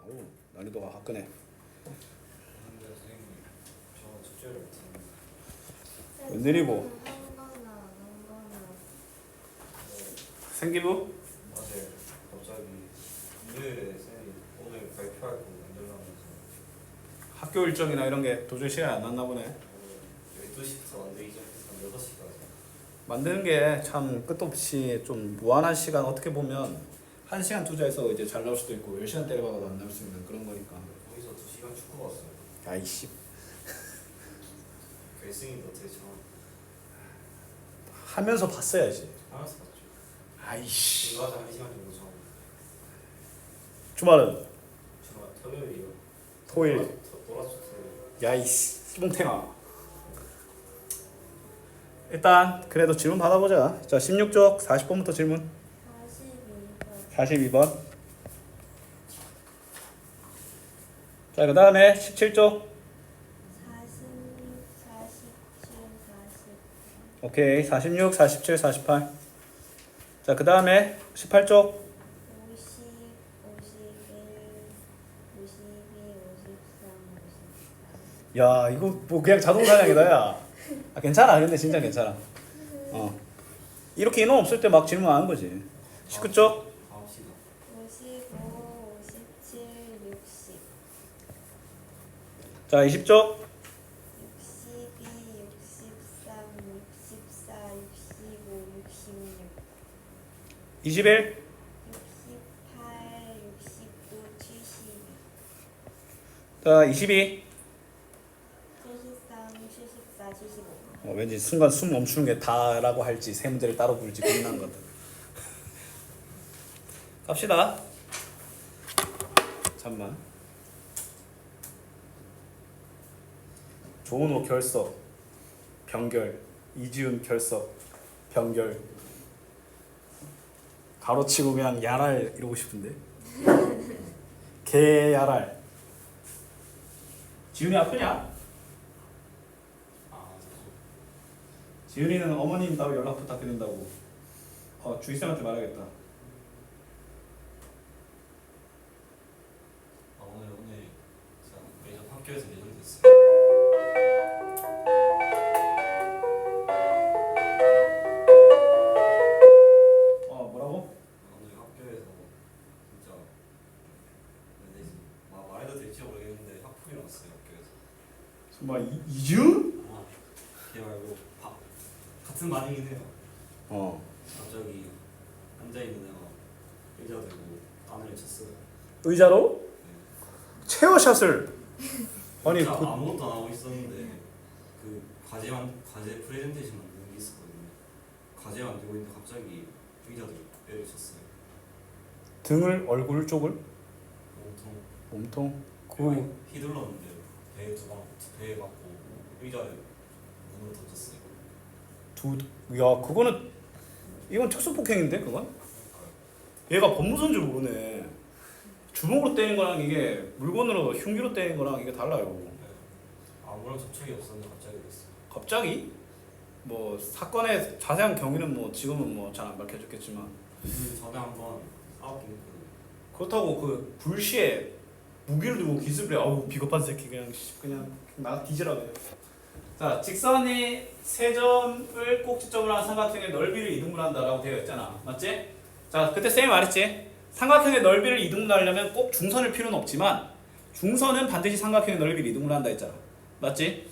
오, 난이도가 화끈해. 근데 선생님 저 숙제를 못했는데 웬일이고? 한거나 생기부? 어제 갑자기 일요일에 쌤이 오늘 발표할 거 만들라면서 학교 일정이나 이런 게 도저히 시간이 안 났나 보네. 12시부터 만들기 시작해서 6시까지 만드는 게 참 끝도 없이 좀 무한한 시간, 어떻게 보면 1시간 투자해서 이제 잘 나올 수도 있고 10시간 때려박아도 안 나올 수 있는 그런 거니까. 거기서 2시간 축구 봤어요. 아이씨, 결승인데 어떻게 저 하면서 봤어야지. 하면서 봤죠. 아이씨. 중간에 1시간 정도 저 주말은? 주말 토요일이요. 토요일. 놀았죠 토요일. 야이씨, 뽕탱아. 일단 그래도 질문 받아보자. 자, 16쪽 40번부터 질문. 42번 42번. 자, 그 다음에 17쪽. 46, 47, 48 오케이. 46, 47, 48. 자, 그 다음에 18쪽. 50, 51, 52, 53, 54 야, 이거 뭐 그냥 자동 사냥이다, 야. 아, 괜찮아. 근데 진짜 괜찮아. 이렇게 인원 없을 때 막 질문하는 거지. 19쪽. 9시다. 55, 57, 60 자, 20쪽. 62, 63, 64, 65, 66 21. 68, 69, 72 자, 22. 73, 74, 75 왠지 순간 숨 멈추는 게 다라고 할지 세 문제를 따로 부를지 고민한 것 같아. 갑시다. 잠만. 조은호 결석 병결, 이지훈 결석 병결. 가로치고 그냥 야랄 이러고 싶은데. 개 야랄. 지훈이 아프냐? 지은이는 어머님 따로 연락 부탁드린다고. 주희쌤한테 말하겠다. 오늘 제가 매점 학교에서 예정이 됐어요. 뭐라고? 오늘 학교에서 진짜 되지 말해도 될지 모르겠는데 학폭이 났어요 학교에서. 정말 이지훈? 걔 말고 같은 반이긴 해요. 갑자기 앉아 있는 애가 의자 들고 바늘을 쳤어요. 의자로? 체어샷을. 아니 진짜 그 아무것도 안 하고 있었는데 그 과제 프레젠테이션 만드는 게 있었거든요. 과제 만들고 있는데 갑자기 의자 들고 애를 쳤어요. 등을 얼굴 쪽을 온통 몸통 그 휘둘렀는데 배에 맞고 의자를 문으로 던졌어요. 야 그거는 이건 특수폭행인데 그건? 얘가 법무서인 줄 모르네. 주먹으로 때린 거랑 이게 물건으로 흉기로 때린 거랑 이게 달라요. 아무런 접촉이 없었는데 갑자기 그랬어요. 갑자기 뭐 사건의 자세한 경위는 뭐 지금은 뭐 잘 안 밝혀졌겠지만 그 전에 한번 싸웠긴 했거든요. 그렇다고 그 불시에 무기를 들고 기습을 해. 아우 비겁한 새끼 그냥 나 뒤지라 그래. 자, 직선이 세 점을 꼭지점으로 한 삼각형의 넓이를 이등분한다라고 되어 있잖아. 맞지? 자, 그때 쌤이 말했지. 삼각형의 넓이를 이등분하려면 꼭 중선을 필요는 없지만 중선은 반드시 삼각형의 넓이를 이등분한다 했잖아. 맞지?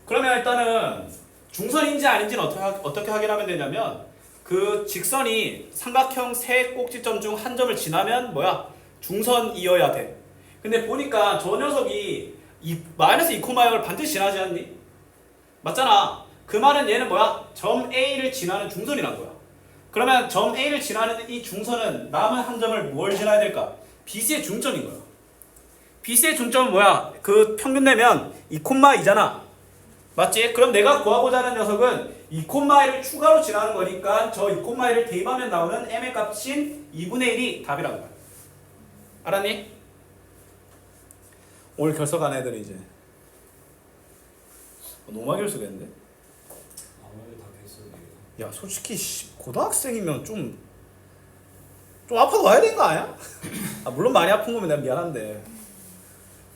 그러면 일단은 중선인지 아닌지는 어떻게 확인하면 되냐면 그 직선이 삼각형 세 꼭지점 중 한 점을 지나면 뭐야? 중선이어야 돼. 근데 보니까 저 녀석이 마이너스 2,0을 반드시 지나지 않니? 맞잖아. 그 말은 얘는 뭐야? 점 A를 지나는 중선이란 거야. 그러면 점 A를 지나는 이 중선은 남은 한 점을 뭘 지나야 될까? BC의 중점인 거야. BC의 중점은 뭐야? 그 평균 내면 2,2잖아. 맞지? 그럼 내가 구하고자 하는 녀석은 2,1을 추가로 지나는 거니까 저 2,1을 대입하면 나오는 m의 값인 2분의 1이 답이라는 거야. 알았니? 오늘 결석한 애들이 이제 너무 많이 결석했는데? 아무래도 다 결석이에요. 야 솔직히 고등학생이면 좀 좀 아파도 와야 되는 거 아니야? 아 물론 많이 아픈 거면 내가 미안한데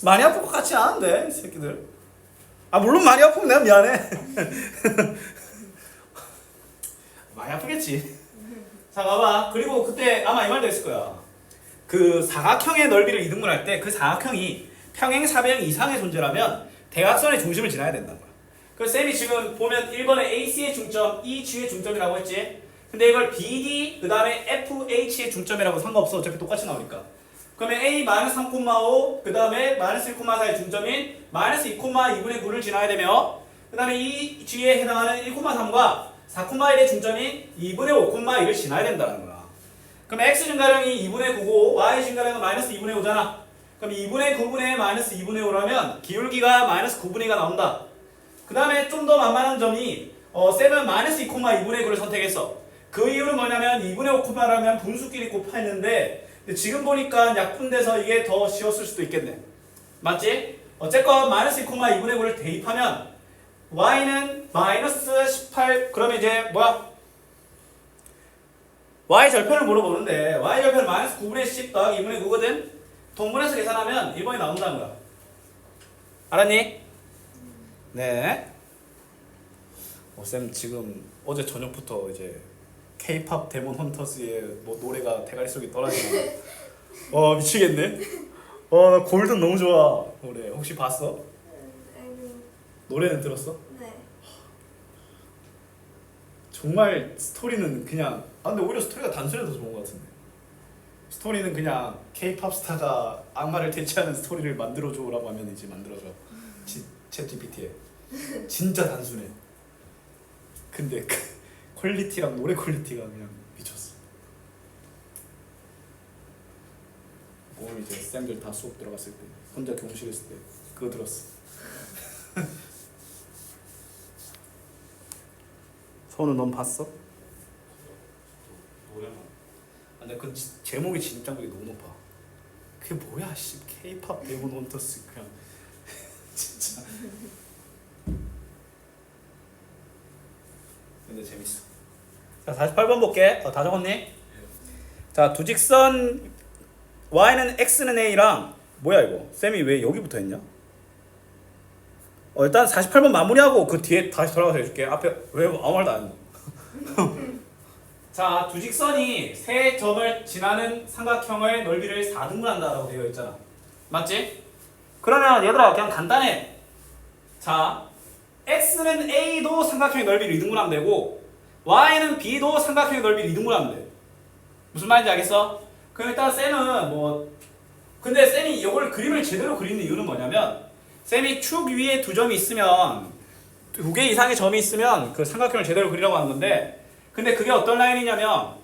많이 아픈 거 같지 않은데 이 새끼들. 아 물론 많이 아프면 내가 미안해. 많이 아프겠지. 자 봐봐. 그리고 그때 아마 이 말도 했을 거야. 그 사각형의 넓이를 이등분할 때 그 사각형이 평행 사변 이상의 존재라면 대각선의 중심을 지나야 된다는 거야. 그래서 쌤이 지금 보면 1번에 AC의 중점, EG의 중점이라고 했지. 근데 이걸 BD 그 다음에 FH의 중점이라고 상관없어. 어차피 똑같이 나오니까. 그러면 A-3,5 그 다음에 -1,4의 중점인 -2,2분의 9를 지나야 되며 그 다음에 이 G에 해당하는 1,3과 4,1의 중점인 2분의 5,1을 지나야 된다는 거야. 그럼 X 증가량이 2분의 9고 Y 증가량은 -2분의 5잖아. 그럼 2분의 9분의 -2분의 5라면 기울기가 -9분의 2가 나온다. 그 다음에 좀 더 만만한 점이 쌤은 -2,2분의 9를 선택했어. 그 이유는 뭐냐면 2분의 5,라면 분수끼리 곱했는데 지금 보니까 약분돼서 이게 더 쉬웠을 수도 있겠네. 맞지? 어쨌건 -2,2분의 9를 대입하면 y는 -18 그러면 이제 뭐야? y 절편을 물어보는데 y 절편은 -9분의 10 더하기 2분의 9거든? 동분해서 계산하면 1번이 나온다는 거야. 알았니? 네. 쌤 지금 어제 저녁부터 이제 K-팝 데몬 헌터스의 뭐 노래가 대가리 속에 떨어지네. 미치겠네. 나 골든 너무 좋아. 노래 혹시 봤어? 아니, 노래는 들었어? 네. 정말 스토리는 그냥 근데 오히려 스토리가 단순해서 좋은 것 같은데. 스토리는 그냥 K-팝 스타가 악마를 대체하는 스토리를 만들어줘라고 하면 이제 만들어줘. 챗 GPT에 진짜 단순해. 근데 그 퀄리티랑 노래 퀄리티가 그냥 미쳤어. 오늘 이제 쌤들 다 수업 들어갔을 때 혼자 교무실에 있을 때 그거 들었어. 서우는 넌 봤어? 노래만. 근데 그 제목이 진입장벽이 너무 높아. 그게 뭐야 씨 K-팝 데몬 헌터스 그냥 진짜. 근데 재밌어. 자 48번 볼게. 다 적었니? 자 두 직선 y는 x는 a랑 뭐야 이거? 쌤이 왜 여기부터 했냐? 일단 48번 마무리하고 그 뒤에 다시 돌아가서 해줄게. 앞에 왜 아무 말도 안 했노? 자, 두 직선이 세 점을 지나는 삼각형의 넓이를 4등분한다라고 되어 있잖아. 맞지? 그러면 얘들아 그냥 간단해. 자, x는 a도 삼각형의 넓이를 2등분하면 되고 y는 b도 삼각형의 넓이를 2등분하면 돼. 무슨 말인지 알겠어? 그럼 일단 쌤은 근데 쌤이 이걸 그림을 제대로 그리는 이유는 뭐냐면 쌤이 축 위에 두 점이 있으면 두 개 이상의 점이 있으면 그 삼각형을 제대로 그리라고 하는 건데 근데 그게 어떤 라인이냐면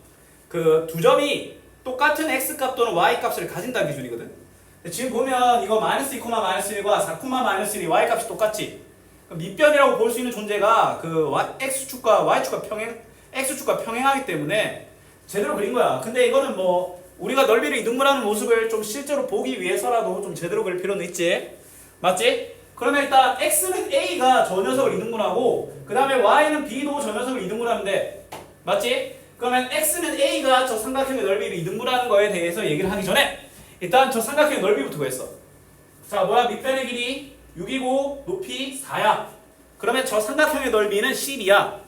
그 두 점이 똑같은 x값 또는 y값을 가진다는 기준이거든. 지금 보면 이거 -2, -1과 4, -1이 y값이 똑같지. 밑변이라고 볼 수 있는 존재가 그 x축과 y축과 x축과 평행하기 때문에 제대로 그린 거야. 근데 이거는 우리가 넓이를 이등분하는 모습을 좀 실제로 보기 위해서라도 좀 제대로 그릴 필요는 있지. 맞지? 그러면 일단 x는 a가 저 녀석을 이등분하고 그 다음에 y는 b도 저 녀석을 이등분하면 돼. 맞지? 그러면 x는 a가 저 삼각형의 넓이를 이등분하는 거에 대해서 얘기를 하기 전에 일단 저 삼각형의 넓이부터 구했어. 자 뭐야 밑변의 길이 6이고 높이 4야. 그러면 저 삼각형의 넓이는 10이야.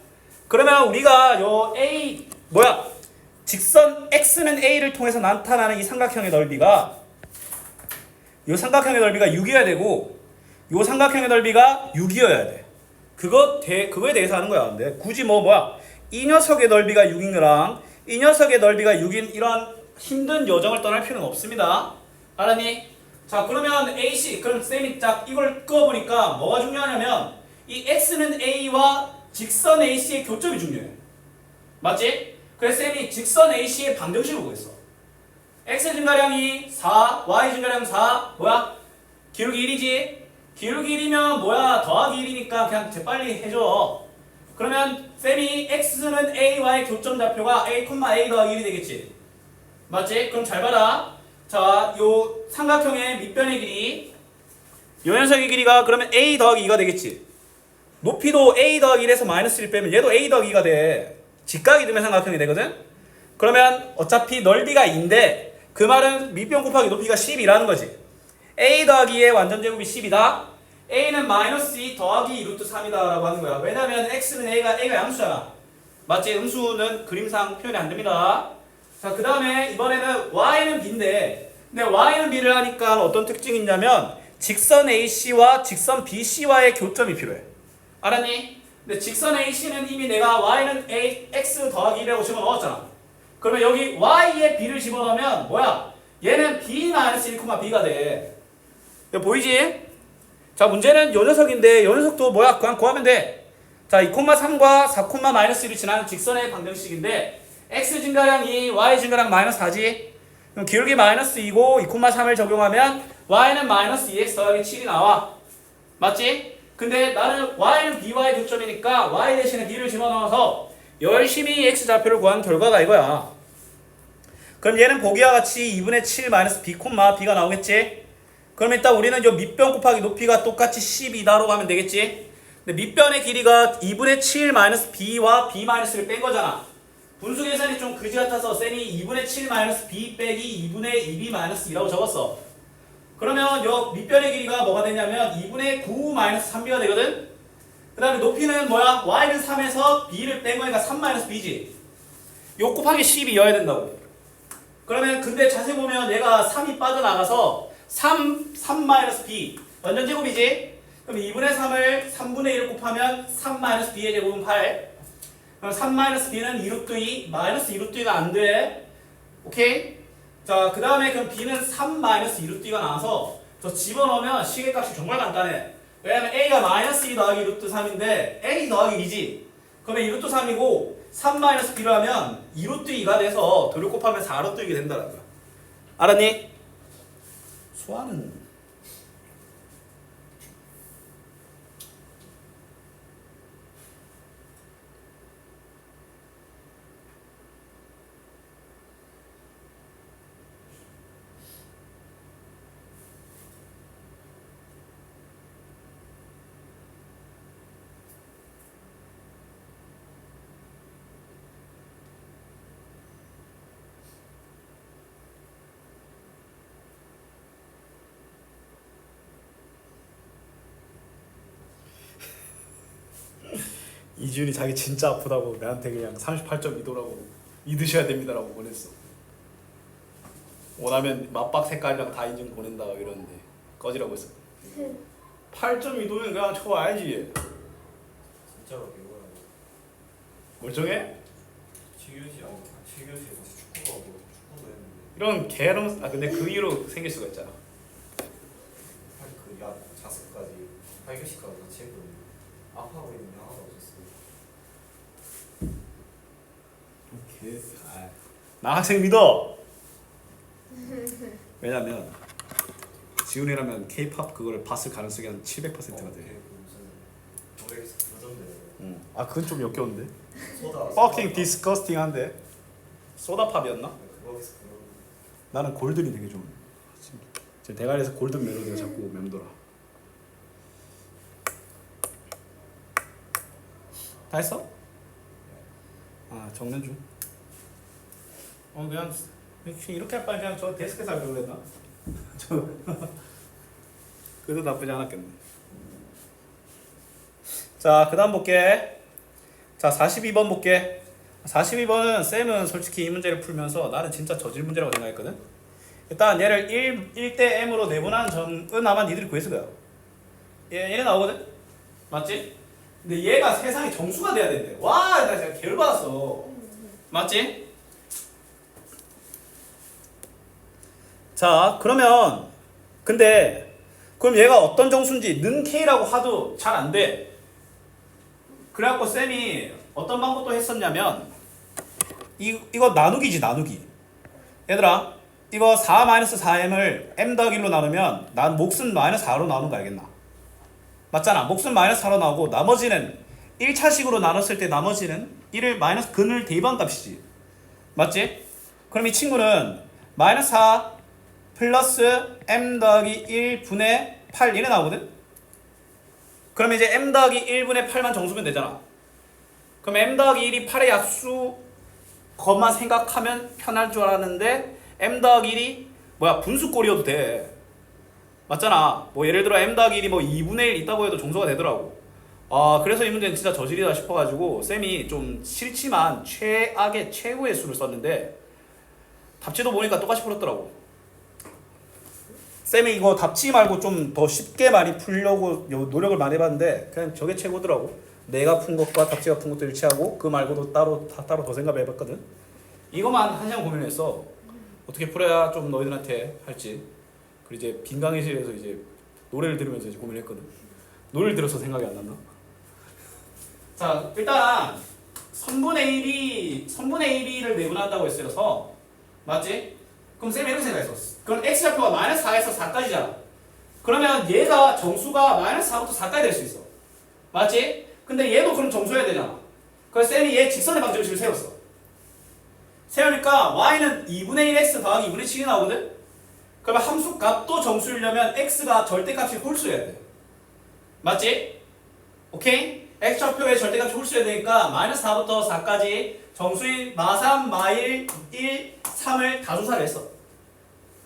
그러면 우리가 요 a 직선 x는 a를 통해서 나타나는 이 삼각형의 넓이가 이 삼각형의 넓이가 6이어야 되고 이 삼각형의 넓이가 6이어야 돼. 그거에 대해서 하는 거야. 근데 굳이 이 녀석의 넓이가 6인 거랑 이 녀석의 넓이가 6인 이런 힘든 여정을 떠날 필요는 없습니다. 알았니? 자 그러면 AC 그럼 쌤이 딱 이걸 끄어보니까 뭐가 중요하냐면 이 x는 a와 직선 AC의 교점이 중요해. 맞지? 그래서 쌤이 직선 AC의 방정식을 구했어. x 증가량이 4, y 증가량 4 기울기 1이지? 기울기 1이면 더하기 1이니까 그냥 재빨리 해줘. 그러면 쌤이 x는 a와의 교점 좌표가 a, a 더하기 1이 되겠지? 맞지? 그럼 잘 봐라. 자, 요 삼각형의 밑변의 길이 요 녀석의 길이가 그러면 a 더하기 2가 되겠지? 높이도 a 더하기 1에서 -1 빼면 얘도 a 더하기 2가 돼. 직각이 되면 삼각형이 되거든? 그러면 어차피 넓이가 2인데 그 말은 밑변 곱하기 높이가 10이라는 거지. a 더하기 2의 완전 제곱이 10이다. a는 마이너스 2 더하기 루트 3이다 라고 하는 거야. 왜냐면 x는 a가 양수잖아. 맞지? 음수는 그림상 표현이 안 됩니다. 자, 그 다음에 이번에는 y는 b인데, 근데 y는 b를 하니까 어떤 특징이 있냐면 직선 AC와 직선 BC와의 교점이 필요해. 알았니? 근데 직선 AC는 이미 내가 y는 x 더하기 1이라고 집어넣었잖아. 그러면 여기 y에 b를 집어넣으면 뭐야? 얘는 b-1,b가 돼. 이거 보이지? 자, 문제는 요 녀석인데 요 녀석도 뭐야? 그냥 구하면 돼. 자, 2,3과 4,-1을 지나는 직선의 방정식인데 x 증가량 2, y 증가량 마이너스 4지. 그럼 기울기 마이너스 2고 2,3을 적용하면 y는 마이너스 2x 더하기 7이 나와. 맞지? 근데 나는 y는 by의 교점이니까 y 대신에 b를 집어넣어서 열심히 x 좌표를 구한 결과가 이거야. 그럼 얘는 보기와 같이 2분의 7 마이너스 b, b가 나오겠지? 그럼 일단 우리는 요 밑변 곱하기 높이가 똑같이 12다라고 하면 되겠지? 근데 밑변의 길이가 2분의 7 마이너스 b와 b 마이너스를 뺀 거잖아. 분수 계산이 좀 그지 같아서 쌤이 2분의 7 마이너스 b 빼기 2분의 2b 마이너스 2라고 적었어. 그러면 요 밑변의 길이가 뭐가 되냐면 2분의 9 마이너스 3b가 되거든? 그 다음에 높이는 뭐야? y는 3에서 b를 뺀 거니까 3 마이너스 b지. 요 곱하기 12여야 된다고. 그러면 근데 자세히 보면 얘가 3이 빠져나가서 3 마이너스 b 완전 제곱이지? 그럼 2분의 3을 3분의 1을 곱하면 3 마이너스 b의 제곱은 8. 그럼 3 마이너스 b는 2루트 2 마이너스 2루트 2가 안 돼. 오케이? 자, 그 다음에 그럼 b는 3 마이너스 2루트 2가 나와서 저 집어넣으면 시계값이 정말 간단해. 왜냐면 a가 마이너스 2 더하기 루트 3인데 a 더하기 2지. 그러면 2루트 3이고 3 마이너스 b를 하면 2루트 2가 돼서 둘을 곱하면 4루트 2가 된다는 거야. 알았니? 수화는 이준이 자기 진짜 아프다고 나한테 그냥 38.2도라고 믿으셔야 됩니다라고 보냈어. 원하면 맞박 색깔이랑 다 인증 보낸다 이러는데 꺼지라고 했어. 8.2도면 그냥 쳐와야지. 진짜로 배워요. 멀쩡해? 7교시에서 축구도 하고 축구도 했는데 이런 개런 근데 그 이후로 생길 수가 있잖아. 그 자습까지 8교시까지 같이 했거든요. 아파하고 있는데 하나도 없었어요. 나 학생 믿어. 왜냐면 지훈이라면 K-팝 그걸 봤을 가능성이 한 700%가 돼. 무슨 노래에서 그러던데. 아 그건 좀 역겨운데. 소다. fucking disgusting한데. 소다팝이었나? 그거에서 그런. 나는 골든이 되게 좀. 제 대가리에서 골든 멜로디가 자꾸 맴돌아. 다 했어? 아 정면 중. 그냥 이렇게 할 바에 그냥 저 데스크에서 하려고 그랬나? 저 그래도 나쁘지 않았겠네. 자, 그 다음 볼게. 자, 42번 볼게. 42번은 쌤은 솔직히 이 문제를 풀면서 나는 진짜 저질 문제라고 생각했거든. 일단 얘를 1대 m으로 내분한 점은 아마 니들이 구했을 거야. 얘는 나오거든? 맞지? 근데 얘가 세상에 정수가 돼야 된대. 와, 나 진짜 개를 받았어. 맞지? 자, 그러면 근데 그럼 얘가 어떤 정수인지 는 K라고 하도 잘 안 돼. 그래갖고 쌤이 어떤 방법도 했었냐면 이거 나누기지 나누기. 얘들아 이거 4-4m을 m 더하기 1로 나누면 난 몫은 -4로 나오는 거 알겠나? 맞잖아. 몫은 -4로 나오고 나머지는 1차식으로 나눴을 때 나머지는 1을 마이너스 근을 대입한 값이지. 맞지? 그럼 이 친구는 -4 플러스 m 더하기 1분의 8 이래 나오거든? 그럼 이제 m 더하기 1분의 8만 정수면 되잖아. 그럼 m 더하기 1이 8의 약수 것만 생각하면 편할 줄 알았는데 m 더하기 1이 뭐야 분수꼴이어도 돼. 맞잖아. 뭐 예를 들어 m 더하기 1이 뭐 2분의 1 있다고 해도 정수가 되더라고. 아 그래서 이 문제는 진짜 저질이다 싶어가지고 쌤이 좀 싫지만 최악의 최고의 수를 썼는데 답지도 보니까 똑같이 풀었더라고. 쌤이 이거 답지 말고 좀 더 쉽게 많이 풀려고 노력을 많이 해봤는데 그냥 저게 최고더라고. 내가 푼 것과 답지가 푼 것도 일치하고 그 말고도 따로 더 생각을 해봤거든. 이것만 한 시간 고민했어. 어떻게 풀어야 좀 너희들한테 할지. 그리고 이제 빈 강의실에서 이제 노래를 들으면서 이제 고민했거든. 노래를 들어서 생각이 안 났나? 자 일단 선분의 1을 내분한다고 했어서 맞지? 그럼 쌤이 이렇게 생각했어. 그럼 x좌표가 마이너스 4에서 4까지잖아. 그러면 얘가 정수가 마이너스 4부터 4까지 될 수 있어. 맞지? 근데 얘도 그럼 정수여야 되잖아. 그래서 쌤이 얘 직선의 방정식을 세웠어. 세우니까 y는 2분의 1 x 더하기 2분의 7이 나오거든? 그러면 함수 값도 정수이려면 x가 절대값이 홀수여야 돼. 맞지? 오케이? x좌표의 절대값이 홀수여야 되니까 마이너스 4부터 4까지 정수인 마3, 마1, 1, 3을 다 조사를 했어.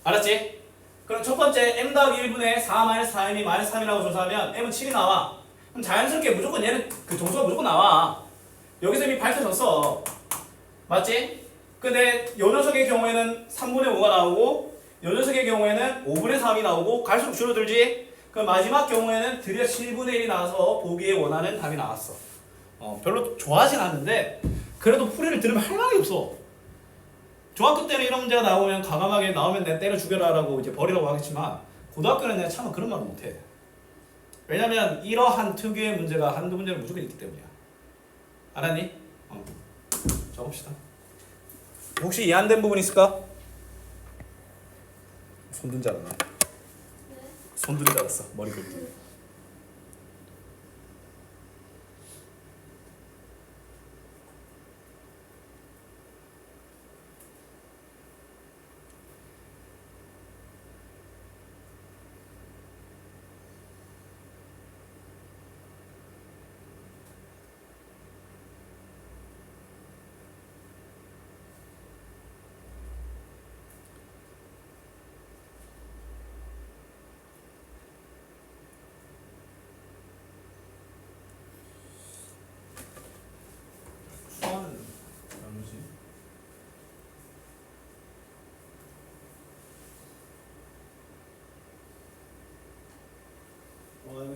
알았지? 그럼 첫 번째 m 더하기 1분의 4 마이너스 4m이 마이너스 3이라고 조사하면 m은 7이 나와. 그럼 자연스럽게 무조건 얘는 그 정수가 무조건 나와. 여기서 이미 밝혀졌어. 맞지? 근데 요 녀석의 경우에는 3분의 5가 나오고 요 녀석의 경우에는 5분의 3이 나오고 갈수록 줄어들지? 그럼 마지막 경우에는 드디어 7분의 1이 나와서 보기에 원하는 답이 나왔어. 별로 좋아하진 않는데 그래도 풀이를 들으면 할 말이 없어. 중학교 때는 이런 문제가 나오면 과감하게 나오면 내가 때려 죽여라 라고 이제 버리라고 하겠지만 고등학교는 내가 차마 그런 말을 못해. 왜냐면 이러한 특유의 문제가 한두 문제는 무조건 있기 때문이야. 알았니? 적읍시다. 혹시 이해 안 된 부분 있을까? 손든 줄 알았네. 손든 줄 알았어. 머리 긁기.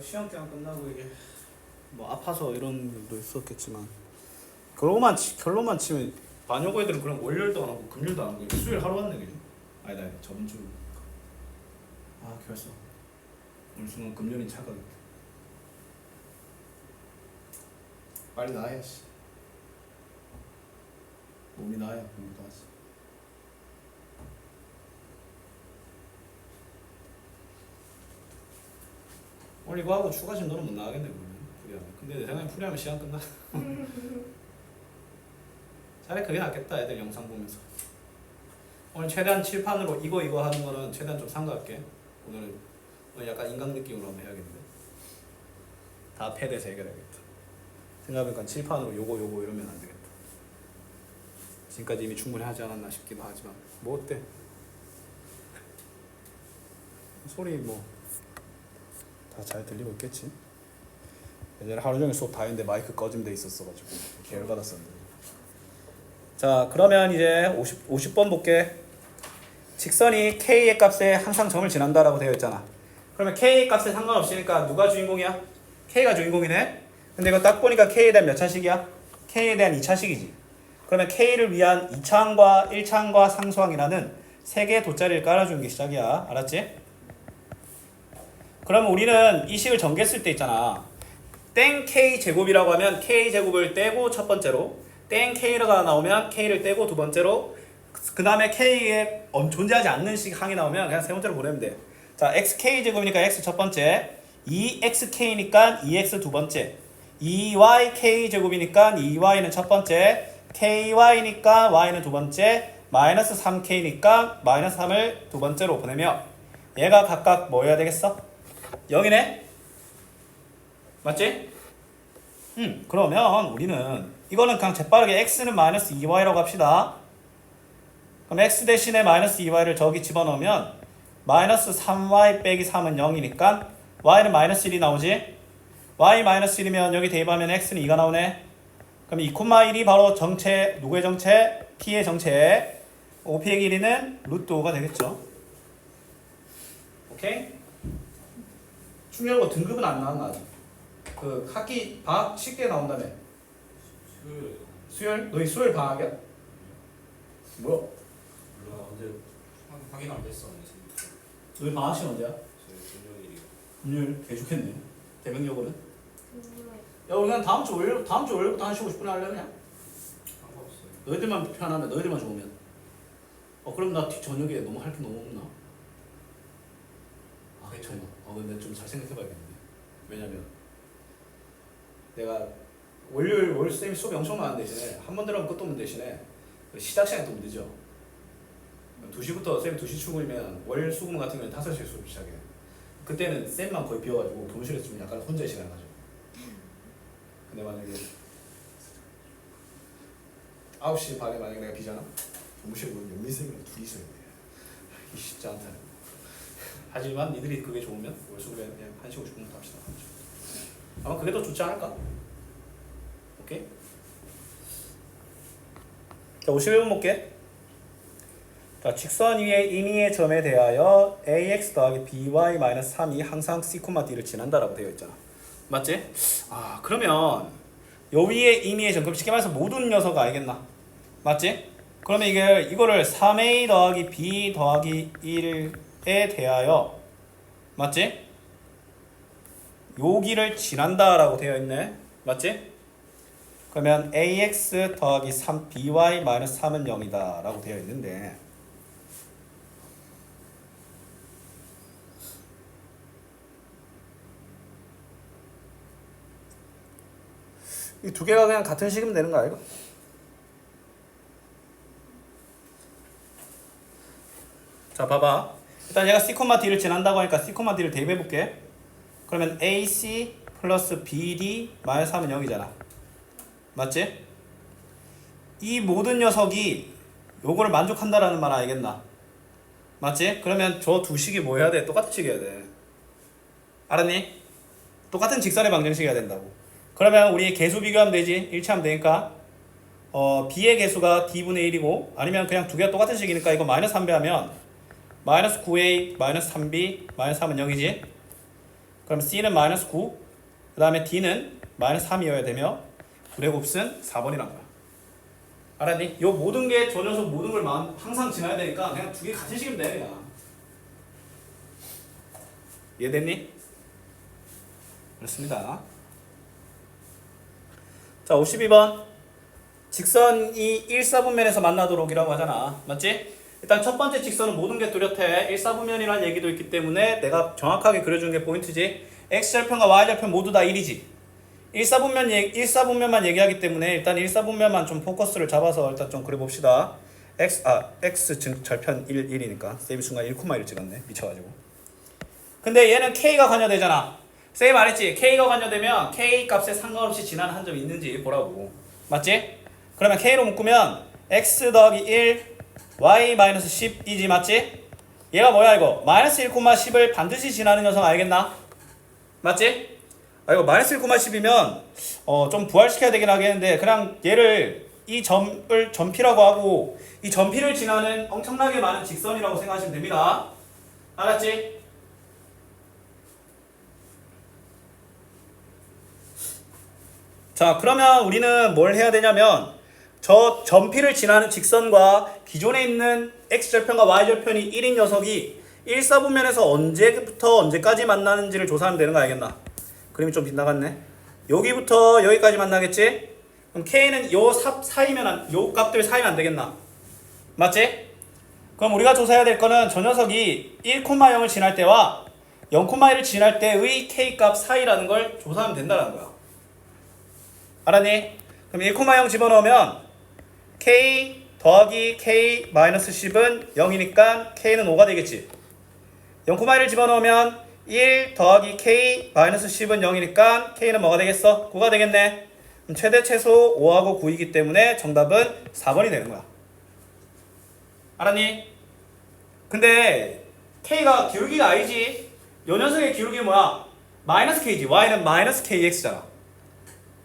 이거 시험 그냥 끝나고 이게 뭐 아파서 이런 일도 있었겠지만 결론만 치면 반여고 애들은 그럼 월요일도 안 하고 금요일도 안 하고 수요일 하루 왔네 그냥. 아니다 저번 주 결석 오늘 순간 금요일인 착각이다. 빨리 나아야 씨 몸이 나아야 공부도 하지. 오늘 이거 하고 추가 진도는 못 나가겠네 그러면 풀이하면. 근데 내 생각에 풀이하면 시간 끝나. 차라리 그게 낫겠다. 애들 영상 보면서 오늘 최대한 칠판으로 이거 하는 거는 최대한 좀 삼가할게. 오늘 약간 인강 느낌으로 한번 해야겠는데 다 패드에서 해결해야겠다. 생각해보니까 칠판으로 요거 이러면 안 되겠다. 지금까지 이미 충분히 하지 않았나 싶기도 하지만 뭐 어때? 소리 뭐 다 잘 들리고 있겠지? 예전에 하루 종일 수업 다 했는데 마이크 꺼짐 돼 있었어가지고 계열 받았었는데. 자 그러면 이제 50번 볼게. 직선이 k의 값에 항상 점을 지난다라고 되어 있잖아. 그러면 k의 값에 상관없으니까 누가 주인공이야? k가 주인공이네. 근데 이거 딱 보니까 k에 대한 몇 차식이야? k에 대한 2차식이지. 그러면 k를 위한 2차항과 1차항과 상수항이라는 3개의 돗자리를 깔아주는 게 시작이야. 알았지? 그러면 우리는 이 식을 전개했을 때 있잖아. 땡 k 제곱이라고 하면 k 제곱을 떼고 첫 번째로, 땡 k가 나오면 k를 떼고 두 번째로, 그 다음에 k에 존재하지 않는 식 항이 나오면 그냥 세 번째로 보내면 돼. 자, xk 제곱이니까 x 첫 번째, 2xk니까 2x 두 번째, 2yk 제곱이니까 2y는 첫 번째, ky니까 y는 두 번째, 마이너스 3k니까 마이너스 3을 두 번째로 보내며 얘가 각각 뭐 해야 되겠어? 0이네? 맞지? 그러면 우리는 이거는 그냥 재빠르게 x는 마이너스 2y라고 합시다. 그럼 x 대신에 마이너스 2y를 저기 집어넣으면 마이너스 3y 빼기 3은 0이니까 y는 마이너스 1이 나오지. y 마이너스 1이면 여기 대입하면 x는 2가 나오네. 그럼 2,1이 바로 정체, 누구의 정체? t의 정체. 5 빼기 1은 루트 5가 되겠죠. 오케이? 중요한 거 등급은 안 나왔나 아직. 그 학기 방학 쉽게 나온다며. 수요일 수요일? 너희 수요일 방학이야? 뭐야? 몰라 언제 확인 안 됐어 지금. 너희 방학 시간 언제야? 저희 금요일이요. 금요일 개 좋겠네. 대명력으로는. 금요일. 야 우리 그냥 다음 주 월요일부터 한 15, 10분 할래 그냥. 상관없어요. 너희들만 편하면 너희들만 좋으면. 그럼 나 저녁에 너무 할 게 너무 없나? 괜찮아. 근데 좀 잘 생각해봐야겠는데. 왜냐면 내가 월요일 쌤이 수업이 엄청 많은 대신에 한 번 들어가면 끝도 없는 대신에 시작 시간이 또 늦어. 2시부터 쌤 2시 출근이면 월 수금 같은 경우는 5시에 수업 시작해. 그때는 쌤만 거의 비워가지고 교무실에서 좀 약간 혼자의 시간을 가져. 근데 만약에 9시 반에 만약에 내가 비잖아? 교무실에 우리 연민쌤이랑 둘이 있어야 돼. 이 쉽지 않다. 하지만 니들이 그게 좋으면 월 수금에 그냥 1시 50분부터 합시다. 아마 그게 더 좋지 않을까? 오케이? 자, 51번 볼게. 자, 직선 위의 임의의 점에 대하여 ax 더하기 by 마이너스 3이 항상 c, d를 지난다라고 되어 있잖아. 맞지? 그러면 요 위에 임의의 점, 그럼 쉽게 말해서 모든 녀석 알겠나? 맞지? 그러면 이거를 3a 더하기 b 더하기 1에 대하여 맞지? 여기를 지난다라고 되어 있네. 맞지? 그러면 ax 더하기 3by 마이너스 3은 0이다 라고 되어 있는데 이 두 개가 그냥 같은 식이면 되는 거 아이가? 자 봐봐. 일단 얘가 c, d를 지난다고 하니까 c, d를 대입해 볼게. 그러면 ac 플러스 bd 마이너스 3은 0이잖아. 맞지? 이 모든 녀석이 요거를 만족한다라는 말 알겠나? 맞지? 그러면 저 두 식이 뭐 해야 돼? 똑같은 식이 해야 돼. 알았니? 똑같은 직선의 방정식이 해야 된다고. 그러면 우리 개수 비교하면 되지. 일치하면 되니까 b의 개수가 d분의 1이고 아니면 그냥 두 개가 똑같은 식이니까 이거 마이너스 3배 하면 마이너스 9a 마이너스 3b 마이너스 3은 0이지. 그럼 c는 마이너스 9 그 다음에 d는 마이너스 3이어야 되며 둘의 곱은 4번이란 거야. 알았니? 요 모든 게 저 녀석 모든 걸 항상 지나야 되니까 그냥 두 개 같은 식이면 돼 그냥. 이해됐니? 그렇습니다. 자 52번 직선이 1사분면에서 만나도록이라고 하잖아. 맞지? 일단 첫 번째 직선은 모든 게 뚜렷해. 1사분면이라는 얘기도 있기 때문에 내가 정확하게 그려주는 게 포인트지. x절편과 y절편 모두 다 1이지. 1사분면만 얘기하기 때문에 일단 1사분면만 좀 포커스를 잡아서 일단 좀 그려봅시다. x 절편 1이니까 쌤이 순간 1,1 찍었네. 미쳐가지고. 근데 얘는 k가 관여되잖아. 쌤이 말했지. k가 관여되면 k 값에 상관없이 지나는 한 점이 있는지 보라고. 맞지? 그러면 k로 묶으면 x 더하기 1 y 마이너스 10이지. 맞지? 얘가 뭐야 이거? 마이너스 1,10을 반드시 지나는 녀석 알겠나? 맞지? 이거 마이너스 1,10이면 좀 부활시켜야 되긴 하겠는데 그냥 얘를 이 점을 점피라고 하고 이 점피를 지나는 엄청나게 많은 직선이라고 생각하시면 됩니다. 알았지? 자 그러면 우리는 뭘 해야 되냐면 저 점피를 지나는 직선과 기존에 있는 x절편과 y절편이 1인 녀석이 1사분면에서 언제부터 언제까지 만나는지를 조사하면 되는 거 알겠나? 그림이 좀 빗나갔네. 여기부터 여기까지 만나겠지? 그럼 k는 요 사이면 요 값들 사이면 안 되겠나? 맞지? 그럼 우리가 조사해야 될 거는 저 녀석이 1,0을 지날 때와 0,1을 지날 때의 k 값 사이라는 걸 조사하면 된다는 거야. 알았니? 그럼 1,0 집어넣으면 k 더하기 k 마이너스 10은 0이니까 k는 5가 되겠지. 0,1을 집어넣으면 1 더하기 k 마이너스 10은 0이니까 k는 뭐가 되겠어? 9가 되겠네. 그럼 최대 최소 5하고 9이기 때문에 정답은 4번이 되는 거야. 알았니? 근데 K가 기울기가 아니지. 요 녀석의 기울기는 뭐야? 마이너스 K지. Y는 마이너스 KX잖아.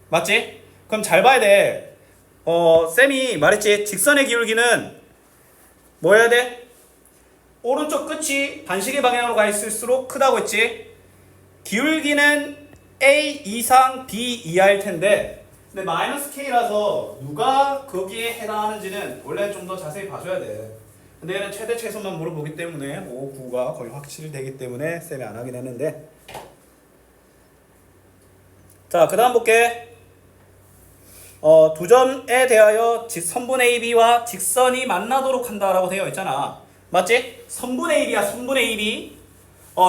맞지? 그럼 잘 봐야 돼. 쌤이 말했지. 직선의 기울기는 뭐 해야 돼? 오른쪽 끝이 반시계 방향으로 가 있을수록 크다고 했지. 기울기는 A 이상 B 이하일 텐데, 근데 마이너스 K라서 누가 거기에 해당하는지는 원래 좀 더 자세히 봐줘야 돼. 근데 얘는 최대 최소만 물어보기 때문에 5, 9가 거의 확실되기 때문에 쌤이 안 하긴 했는데. 자, 그 다음 볼게. 두 점에 대하여 선분 AB와 직선이 만나도록 한다라고 되어 있잖아. 맞지? 선분 AB야, 선분 AB.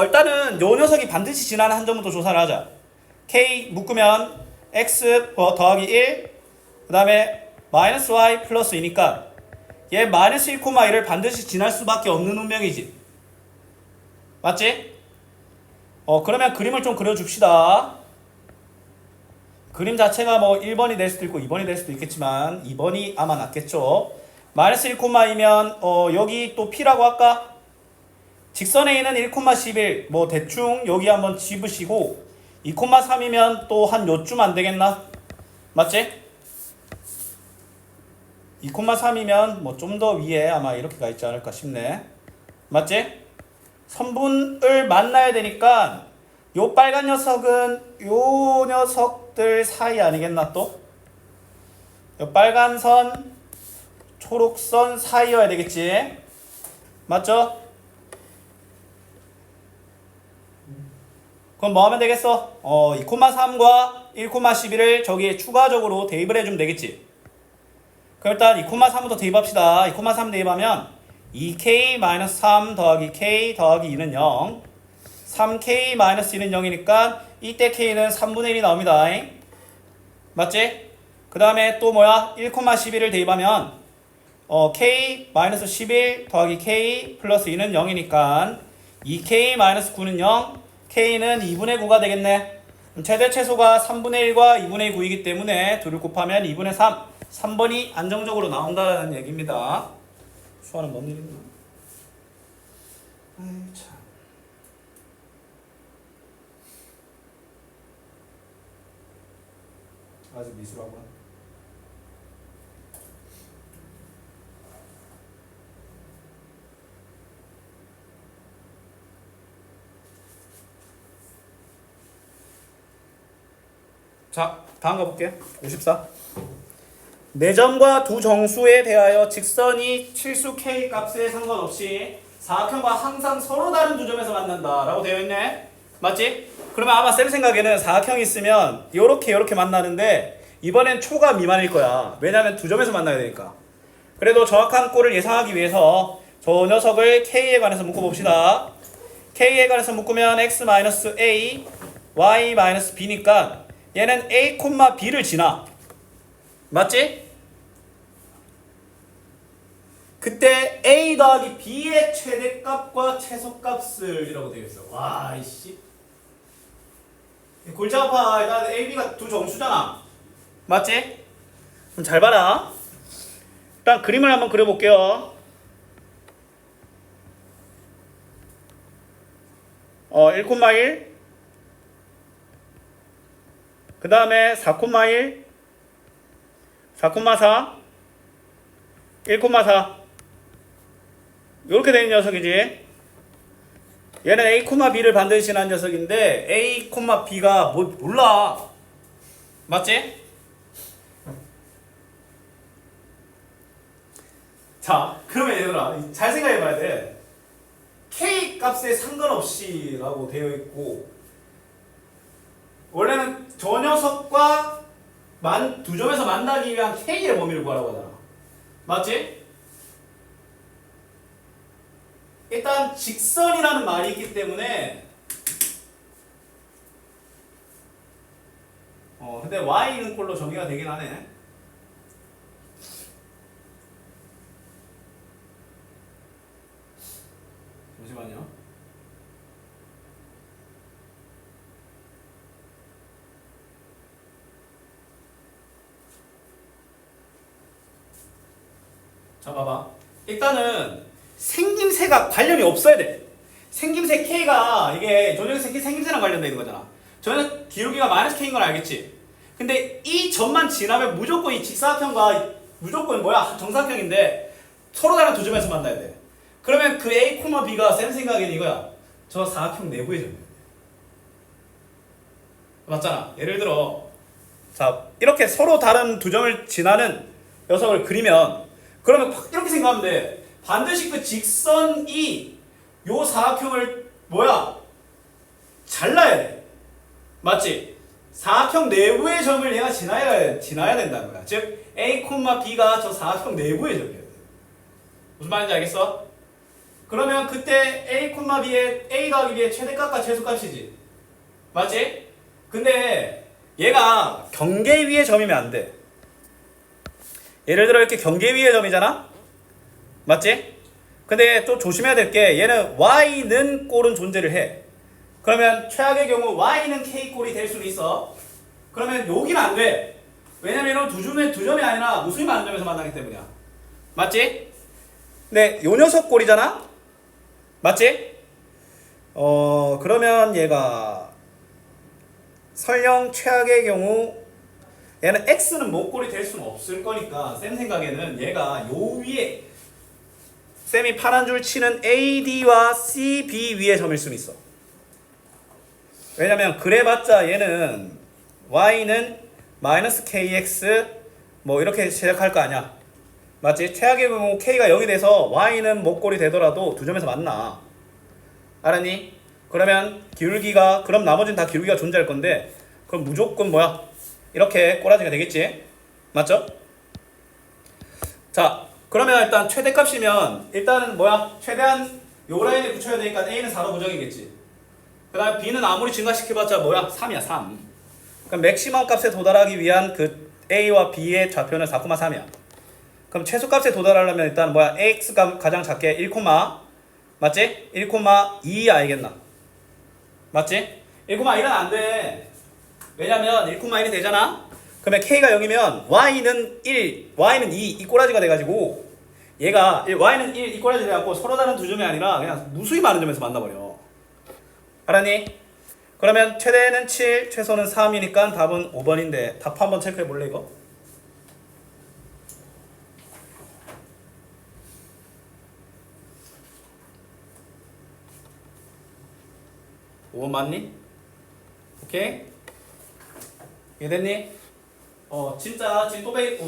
일단은 요 녀석이 반드시 지나는 한 점부터 조사를 하자. K 묶으면 X 더하기 1, 그 다음에 마이너스 Y 플러스 2니까 얘 마이너스 1,1을 반드시 지날 수밖에 없는 운명이지. 맞지? 그러면 그림을 좀 그려줍시다. 그림 자체가 뭐 1번이 될 수도 있고 2번이 될 수도 있겠지만 2번이 아마 낫겠죠. 마이너스 1,2면 여기 또 P라고 할까? 직선 A는 1,11 뭐 대충 여기 한번 집으시고 2,3이면 또 한 요쯤 안 되겠나? 맞지? 2,3이면 뭐 좀 더 위에 아마 이렇게 가 있지 않을까 싶네. 맞지? 선분을 만나야 되니까 요 빨간 녀석은 요 녀석들 사이 아니겠나 또? 요 빨간 선, 초록선 사이여야 되겠지? 맞죠? 그럼 뭐 하면 되겠어? 2,3과 1,11을 저기에 추가적으로 대입을 해주면 되겠지? 그럼 일단 2,3부터 대입합시다. 2,3 대입하면 2K-3 더하기 K 더하기 2는 0, 3K-2는 0이니까 이때 K는 3분의 1이 나옵니다. 맞지? 그 다음에 또 뭐야? 1,11을 대입하면 K-11 더하기 K 플러스 2는 0이니까 2K-9는 0, K는 2분의 9가 되겠네. 그럼 최대 최소가 3분의 1과 2분의 9이기 때문에 둘을 곱하면 2분의 3, 3번이 안정적으로 나온다는 얘기입니다. 수아는 뭔 일 있나? 아이 참. 아직 미술학원. 자, 다음 가볼게요. 54. 네 점과 두 정수에 대하여 직선이 칠수 K 값에 상관없이 사각형과 항상 서로 다른 두 점에서 만난다 라고 되어 있네. 맞지? 그러면 아마 쌤 생각에는 사각형이 있으면 요렇게 만나는데 이번엔 초가 미만일 거야. 왜냐면 두 점에서 만나야 되니까. 그래도 정확한 꼴을 예상하기 위해서 저 녀석을 K에 관해서 묶어봅시다. K에 관해서 묶으면 X-A, Y-B니까 얘는 A, B를 지나. 맞지? 그때 A 더하기 B의 최대값과 최소값을 이라고 되어 있어. 와, 이씨. 골치 아파. 일단 A, B가 두 정수잖아. 맞지? 그럼 잘 봐라. 일단 그림을 한번 그려볼게요. 1,1. 그 다음에 4,1, 4,4, 1,4 이렇게 되는 녀석이지. 얘는 A, B를 반드시 지난 녀석인데 A, B가 뭐 몰라. 맞지? 자, 그러면 얘들아 잘 생각해봐야 돼. K 값에 상관없이 라고 되어 있고 원래는 저 녀석과 두 점에서 만나기 위한 K의 범위를 구하라고 하잖아. 맞지? 일단 직선이라는 말이 있기 때문에 근데 Y는 꼴로 정의가 되긴 하네. 잠시만요. 자, 봐봐. 일단은 생김새가 관련이 없어야 돼. 생김새 K가 이게 전형에서 생김새랑 관련되어 있는 거잖아. 전형 기울기가 마이너스 K인 건 알겠지? 근데 이 점만 지나면 무조건 이 직사각형과 무조건 뭐야? 정사각형인데 서로 다른 두 점에서 만나야 돼. 그러면 그 A, B가 쌤 생각에는 이거야. 저 사각형 내부의 점이야. 맞잖아. 예를 들어 자 이렇게 서로 다른 두 점을 지나는 녀석을 그리면 그러면 이렇게 생각하면 돼. 반드시 그 직선이 요 사각형을 뭐야? 잘라야 돼. 맞지? 사각형 내부의 점을 얘가 지나야 된다는 거야. 즉 A, B가 저 사각형 내부의 점이야. 무슨 말인지 알겠어? 그러면 그때 A, B의 A 더하기 B의 최대값과 최소값이지. 맞지? 근데 얘가 경계 위의 점이면 안 돼. 예를 들어 이렇게 경계 위의 점이잖아? 맞지? 근데 또 조심해야 될 게 얘는 Y는 꼴은 존재를 해. 그러면 최악의 경우 Y는 K꼴이 될 수는 있어. 그러면 여기는 안 돼. 왜냐면 두 점이 아니라 무수히 많은 점에서 만나기 때문이야. 맞지? 근데 요 녀석 꼴이잖아? 맞지? 그러면 얘가 설령 최악의 경우 얘는 X는 목골이 될 수는 없을 거니까 쌤 생각에는 얘가 요 위에 쌤이 파란 줄 치는 AD와 CB 위의 점일 수는 있어. 왜냐면 그래봤자 얘는 Y는 마이너스 KX 뭐 이렇게 시작할 거 아니야. 맞지? 최악의 경우 K가 0이 돼서 Y는 목골이 되더라도 두 점에서 만나. 알았니? 그러면 기울기가 그럼 나머지는 다 기울기가 존재할 건데 그럼 무조건 뭐야? 이렇게 꼬라지가 되겠지? 맞죠? 자 그러면 일단 최대값이면 일단은 뭐야? 최대한 요 라인에 붙여야 되니까 A는 4로 고정이겠지. 그 다음에 B는 아무리 증가시켜봤자 뭐야? 3이야 3. 그럼 맥시멈 값에 도달하기 위한 그 A와 B의 좌표는 4,3이야. 그럼 최소값에 도달하려면 일단 뭐야? AX가 가장 작게 1, 맞지? 1,2 알겠나? 맞지? 1,1은 안 돼. 왜냐면 1,1이 되잖아? 그러면 K가 0이면 Y는 1, Y는 2, 이 꼬라지가 돼가지고 얘가 Y는 1, 이 꼬라지 돼갖고 서로 다른 두 점이 아니라 그냥 무수히 많은 점에서 만나버려. 알았니? 그러면 최대는 7, 최소는 3이니까 답은 5번인데 답 한번 체크해 볼래 이거? 오 맞니? 오케이? 이해됐니? 진짜 또배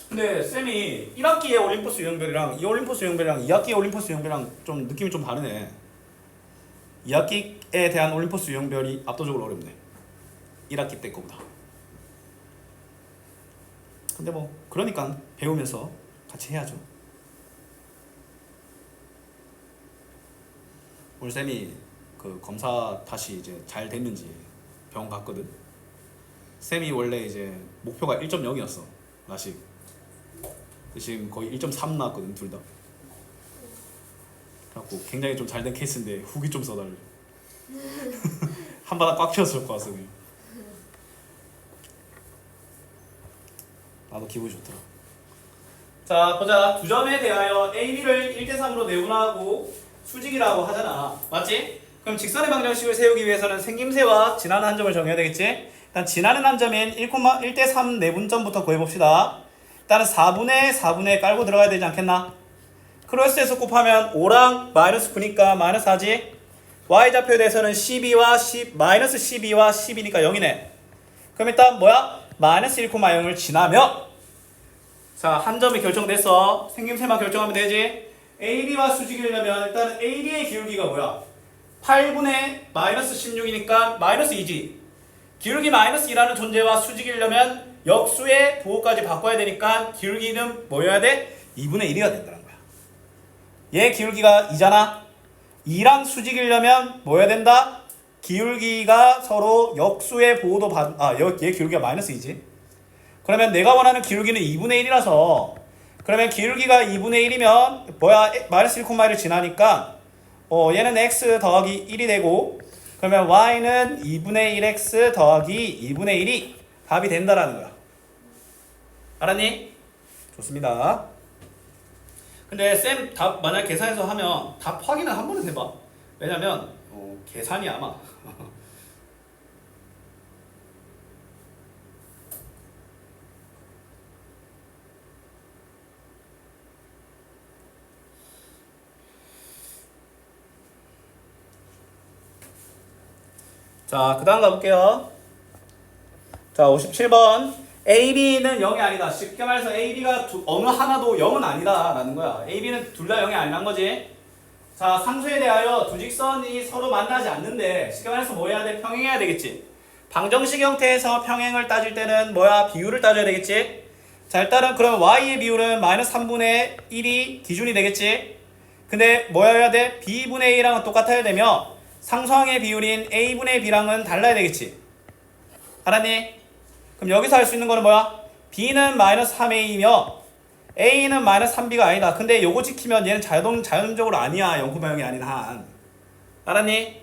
근데 쌤이 1학기의 올림포스 유형별이랑 2학기의 올림포스 유형별이랑 좀 느낌이 좀 다르네. 2학기에 대한 올림포스 유형별이 압도적으로 어렵네. 1학기 때 거보다. 근데 뭐 그러니까 배우면서 같이 해야죠. 오늘 쌤이 그 검사 다시 이제 잘 됐는지 병원 갔거든. 쌤이 원래 이제 목표가 1.0이었어. 나식. 지금 거의 1.3 나왔거든 둘 다. 그래갖고 굉장히 좀 잘 된 케이스인데 후기 좀 써달래. 한 바닥 꽉 채웠을 것 같아. 나도 기분이 좋더라. 자 보자. 두 점에 대하여 A, B를 1대3으로 내분하고 수직이라고 하잖아. 맞지? 그럼 직선의 방정식을 세우기 위해서는 생김새와 지나는 한 점을 정해야 되겠지? 일단 지나는 한 점인 1,3 내분점부터 구해봅시다. 일단은 4분의 깔고 들어가야 되지 않겠나? 크로스해서 곱하면 5랑 마이너스 9니까 마이너스 4지? Y좌표에 대해서는 12와 10, 마이너스 12와 10이니까 0이네. 그럼 일단 뭐야? 마이너스 1,0을 지나며 자, 한 점이 결정됐어. 생김새만 결정하면 되지? AB와 수직이려면 일단 AB의 기울기가 뭐야? 8분의 마이너스 16이니까 마이너스 2지. 기울기 마이너스 2라는 존재와 수직이려면 역수의 부호까지 바꿔야 되니까 기울기는 뭐여야 돼? 2분의 1이어야 된다는 거야. 얘 기울기가 2잖아. 2랑 수직이려면 뭐여야 된다? 기울기가 서로 역수의 보호도 얘 기울기가 마이너스 2지. 그러면 내가 원하는 기울기는 2분의 1이라서 그러면 기울기가 2분의 1이면 뭐야? 마이너스 1,1을 지나니까 얘는 x 더하기 1이 되고 그러면 y는 2분의 1x 더하기 2분의 1이 답이 된다라는 거야. 알았니? 좋습니다. 근데 쌤 답 만약 계산해서 하면 답 확인을 한 번은 해봐. 왜냐면 계산이 아마 자, 그 다음 가볼게요. 자, 57번. A, B는 0이 아니다. 쉽게 말해서 A, B가 어느 하나도 0은 아니다. 라는 거야. A, B는 둘 다 0이 아니란 거지. 자, 상수에 대하여 두 직선이 서로 만나지 않는데, 쉽게 말해서 뭐 해야 돼? 평행해야 되겠지. 방정식 형태에서 평행을 따질 때는 뭐야? 비율을 따져야 되겠지. 자, 일단은 그러면 Y의 비율은 마이너스 3분의 1이 기준이 되겠지. 근데 뭐 해야 돼? B분의 A랑은 똑같아야 되며, 상수항의 비율인 A분의 B랑은 달라야 되겠지. 알았니? 그럼 여기서 할 수 있는 거는 뭐야? B는 마이너스 3A이며 A는 마이너스 3B가 아니다. 근데 요거 지키면 얘는 자연적으로 아니야. 0,0이 아닌 한. 알았니?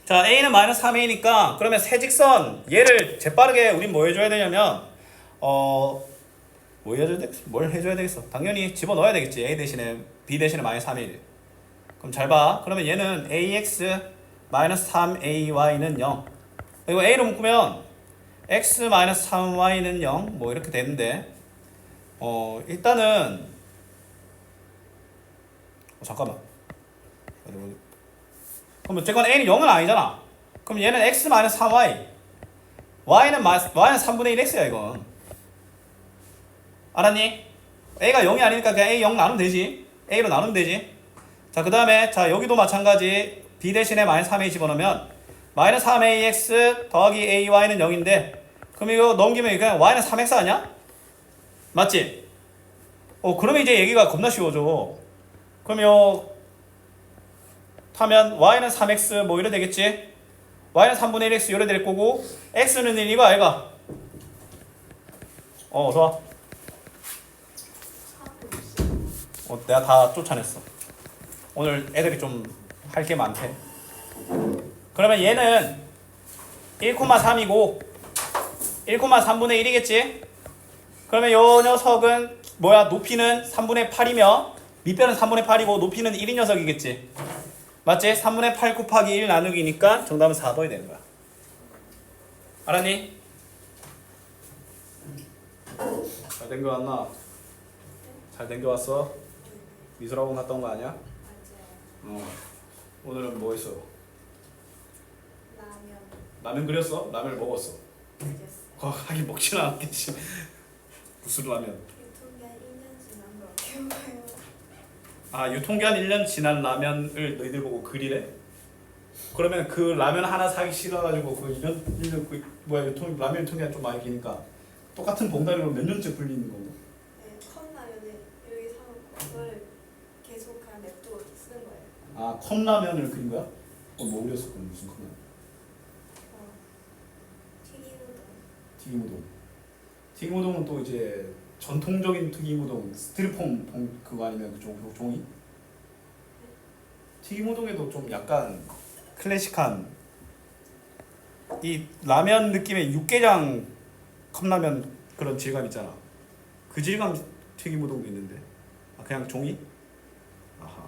자, A는 마이너스 3A니까 그러면 세 직선 얘를 재빠르게 우린 뭐 해줘야 되냐면 뭘 해줘야 되겠어? 당연히 집어넣어야 되겠지. A 대신에 B 대신에 마이너스 3A. 그럼 잘 봐. 그러면 얘는 AX 마이너스 3AY는 0. 이거 A로 묶으면 X 마이너스 3Y는 0. 뭐 이렇게 되는데 일단은 잠깐만. 그럼 어쨌건 A는 0은 아니잖아. 그럼 얘는 X 마이너스 3Y. Y는 3분의 1X야 이건. 알았니? A가 0이 아니니까 그냥 A 0 나누면 되지. A로 나누면 되지. 자, 그 다음에 자 여기도 마찬가지. B 대신에 마이너스 3A 집어넣으면 마이너스 3AX 더하기 AY는 0인데 그럼 이거 넘기면 그냥 Y는 3X 아니야? 맞지? 그러면 이제 얘기가 겁나 쉬워져. 그럼 요 타면 Y는 3X 뭐 이래 되겠지? Y는 3분의 1X 이래 될 거고 X는 1 이거 아이가? 좋아. 내가 다 쫓아냈어. 오늘 애들이 좀 할 게 많대. 그러면 얘는 1,3이고 1,3분의 1이겠지? 그러면 요 녀석은 뭐야? 높이는 3분의 8이며 밑변은 3분의 8이고 높이는 1인 녀석이겠지? 맞지? 3분의 8 곱하기 1 나누기니까 정답은 4번이 되는 거야. 알았니? 잘 된 거 왔나? 잘 된 거 왔어? 미술학원 갔다 온 거 아니야? 맞아요. 오늘은 뭐 했어? 라면 라면 그렸어? 라면을 먹었어. 드렸어요. 하긴 먹지는 않겠지. 무슨 라면? 유통기한 1년 지난 거 기억나요? 아, 유통기한 1년 지난 라면을 너희들 보고 그리래? 그러면 그 라면 하나 사기 싫어가지고 그 1년 라면 유통기한 좀 많이 기니까 똑같은 봉다리로 몇 년째 불리는 거고. 네, 컵라면을 여기 사놓고 그걸 계속 그냥 냅두고 쓰는 거예요. 아, 컵라면을 그린 거야? 뭐 그렸어? 그럼 무슨 컵라면? 튀김우동. 튀김우동. 튀김우동은 또 이제 전통적인 튀김우동 스티로폼 그거 아니면 그 종이? 튀김우동에도 좀 약간 클래식한 이 라면 느낌의 육개장 컵라면 그런 질감 있잖아. 그 질감 튀김우동도 있는데. 아, 그냥 종이? 아하.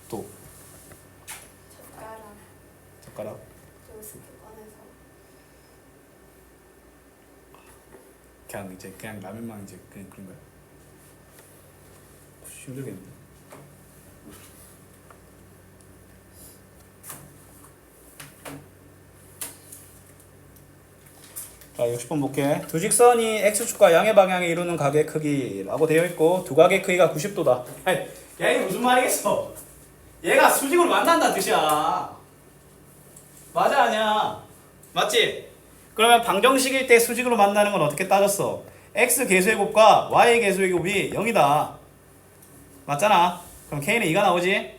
또 젓가락. 저 스프 꺼내서. 그냥 라면만 이제 그냥 그런 거야. 힘들겠는데. 자, 60번 볼게. 두 직선이 x축과 양의 방향에 이루는 각의 크기라고 되어 있고 두 각의 크기가 90도다. 아니, 야, 이게 무슨 말이겠어? 얘가 수직으로 만난다는 뜻이야. 맞아, 아니야? 맞지? 그러면 방정식일 때 수직으로 만나는 건 어떻게 따졌어? x 계수의 곱과 y 계수의 곱이 0이다. 맞잖아? 그럼 k는 2가 나오지?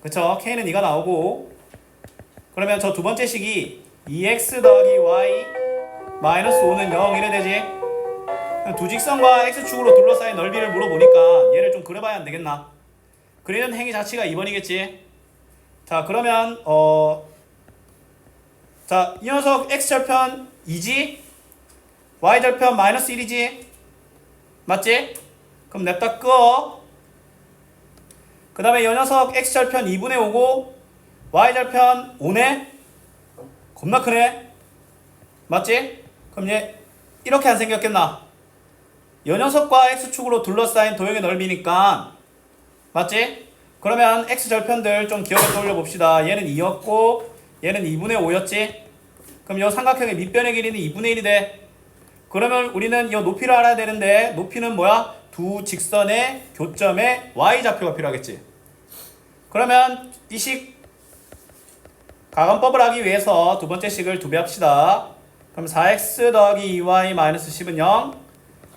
그쵸? k는 2가 나오고 그러면 저 두 번째 식이 2x 더하기 y 마이너스 5는 0 이래 되지? 두 직선과 x축으로 둘러싸인 넓이를 물어보니까 얘를 좀 그려봐야 안 되겠나? 그리는 행위 자체가 2번이겠지? 자, 그러면 자, 이 녀석 x절편 2지? y절편 마이너스 1이지? 맞지? 그럼 냅다 끄어. 그 다음에 이 녀석 x절편 2분의 5고 y절편 5네? 겁나 크네? 맞지? 그럼 얘 이렇게 안 생겼겠나? 이 녀석과 x축으로 둘러싸인 도형의 넓이니까 맞지? 그러면 x절편들 좀 기억에 떠올려 봅시다. 얘는 2였고 얘는 2분의 5였지? 그럼 이 삼각형의 밑변의 길이는 2분의 1이 돼. 그러면 우리는 이 높이를 알아야 되는데 높이는 뭐야? 두 직선의 교점에 y좌표가 필요하겠지. 그러면 이 식 가건법을 하기 위해서 두 번째 식을 두 배 합시다. 그럼 4x 더하기 2y-10은 0.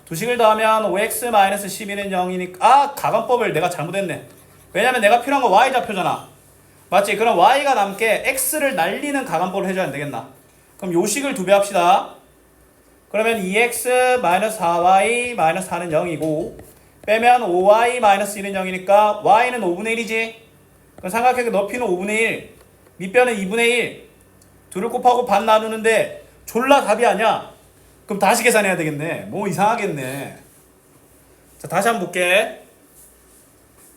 두 식을 더하면 5x-12는 0이니까 가건법을 내가 잘못했네. 왜냐면 내가 필요한 건 y좌표잖아. 맞지? 그럼 y가 남게 x를 날리는 가건법을 해줘야 안 되겠나? 그럼 요 식을 두 배 합시다. 그러면 2x-4y-4는 0이고 빼면 5y-1은 0이니까 y는 5분의 1이지. 그럼 삼각형의 높이는 5분의 1, 밑변은 2분의 1. 둘을 곱하고 반 나누는데 졸라 답이 아니야. 그럼 다시 계산해야 되겠네. 뭐 이상하겠네. 자, 다시 한번 볼게.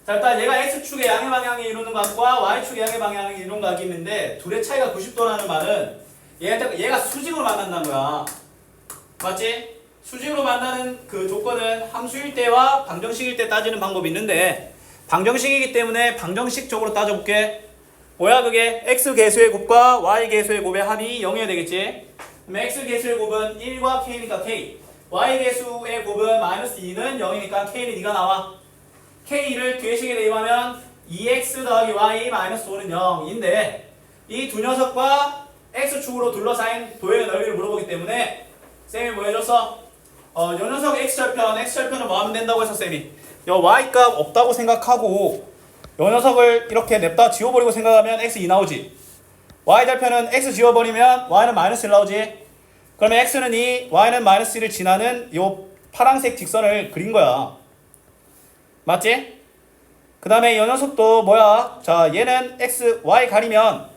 자, 일단 얘가 x축의 양의 방향이 이루는 각과 y축의 양의 방향이 이루는 각이 있는데 둘의 차이가 90도라는 말은 얘가 수직으로 만난다는 거야. 맞지? 수직으로 만나는 그 조건은 함수일 때와 방정식일 때 따지는 방법이 있는데 방정식이기 때문에 방정식적으로 따져볼게. 뭐야 그게? x 계수의 곱과 y 계수의 곱의 합이 0이어야 되겠지? 그럼 x 계수의 곱은 1과 k니까 k, y 계수의 곱은 마이너스 2는 0이니까 k는 2가 나와. k를 뒤에 식에 대입하면 2x 더하기 y 마이너스 5는 0인데 이 두 녀석과 x축으로 둘러싸인 도형의 넓이를 물어보기 때문에 쌤이 뭐 해줬어? 요 녀석 x절편은 뭐 하면 된다고 했어 쌤이? 요 y값 없다고 생각하고 요 녀석을 이렇게 냅다 지워버리고 생각하면 x2 나오지. y절편은 x 지워버리면 y는 마이너스 1 나오지. 그러면 x는 2, y는 마이너스 1을 지나는 요 파란색 직선을 그린 거야. 맞지? 그 다음에 이 녀석도 뭐야? 자, 얘는 x, y 가리면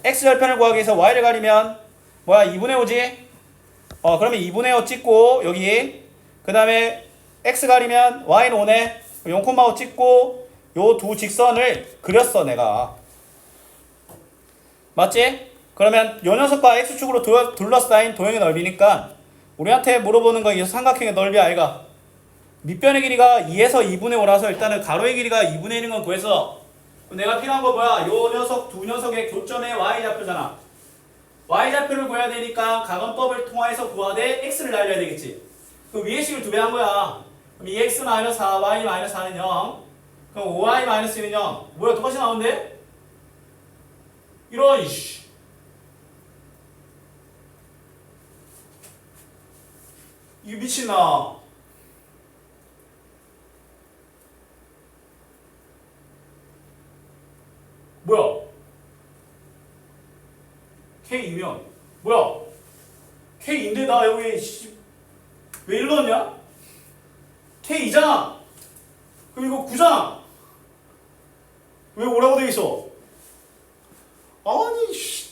x절편을 구하기 위해서 y를 가리면 뭐야? 2분의 5지? 그러면 2분의 5 찍고 여기 그 다음에 x 가리면 y는 5네. 0,5 찍고 요 두 직선을 그렸어 내가. 맞지? 그러면 요 녀석과 x축으로 둘러싸인 도형의 넓이니까 우리한테 물어보는 건 이 삼각형의 넓이 아이가? 밑변의 길이가 2에서 2분의 5라서 일단은 가로의 길이가 2분의 1인 건 구해서 내가 필요한 거 뭐야? 요 녀석 두 녀석의 교점의 y좌표잖아. y좌표를 구해야 되니까 가건법을 통해서 구하되 x를 날려야 되겠지. 그 위의 식을 두 배 한 거야. 그럼 2x-4y-4는 0. 그럼 5y-1은 0. 뭐야 똑같이 나오는데? 이런 씨. 이거 미친나. 뭐야? K2면 뭐야? K2인데 나 여기 왜 일로 넣냐? K2잖아. 그럼 이거 9잖아. 왜 5라고 돼 있어? 아니 씨.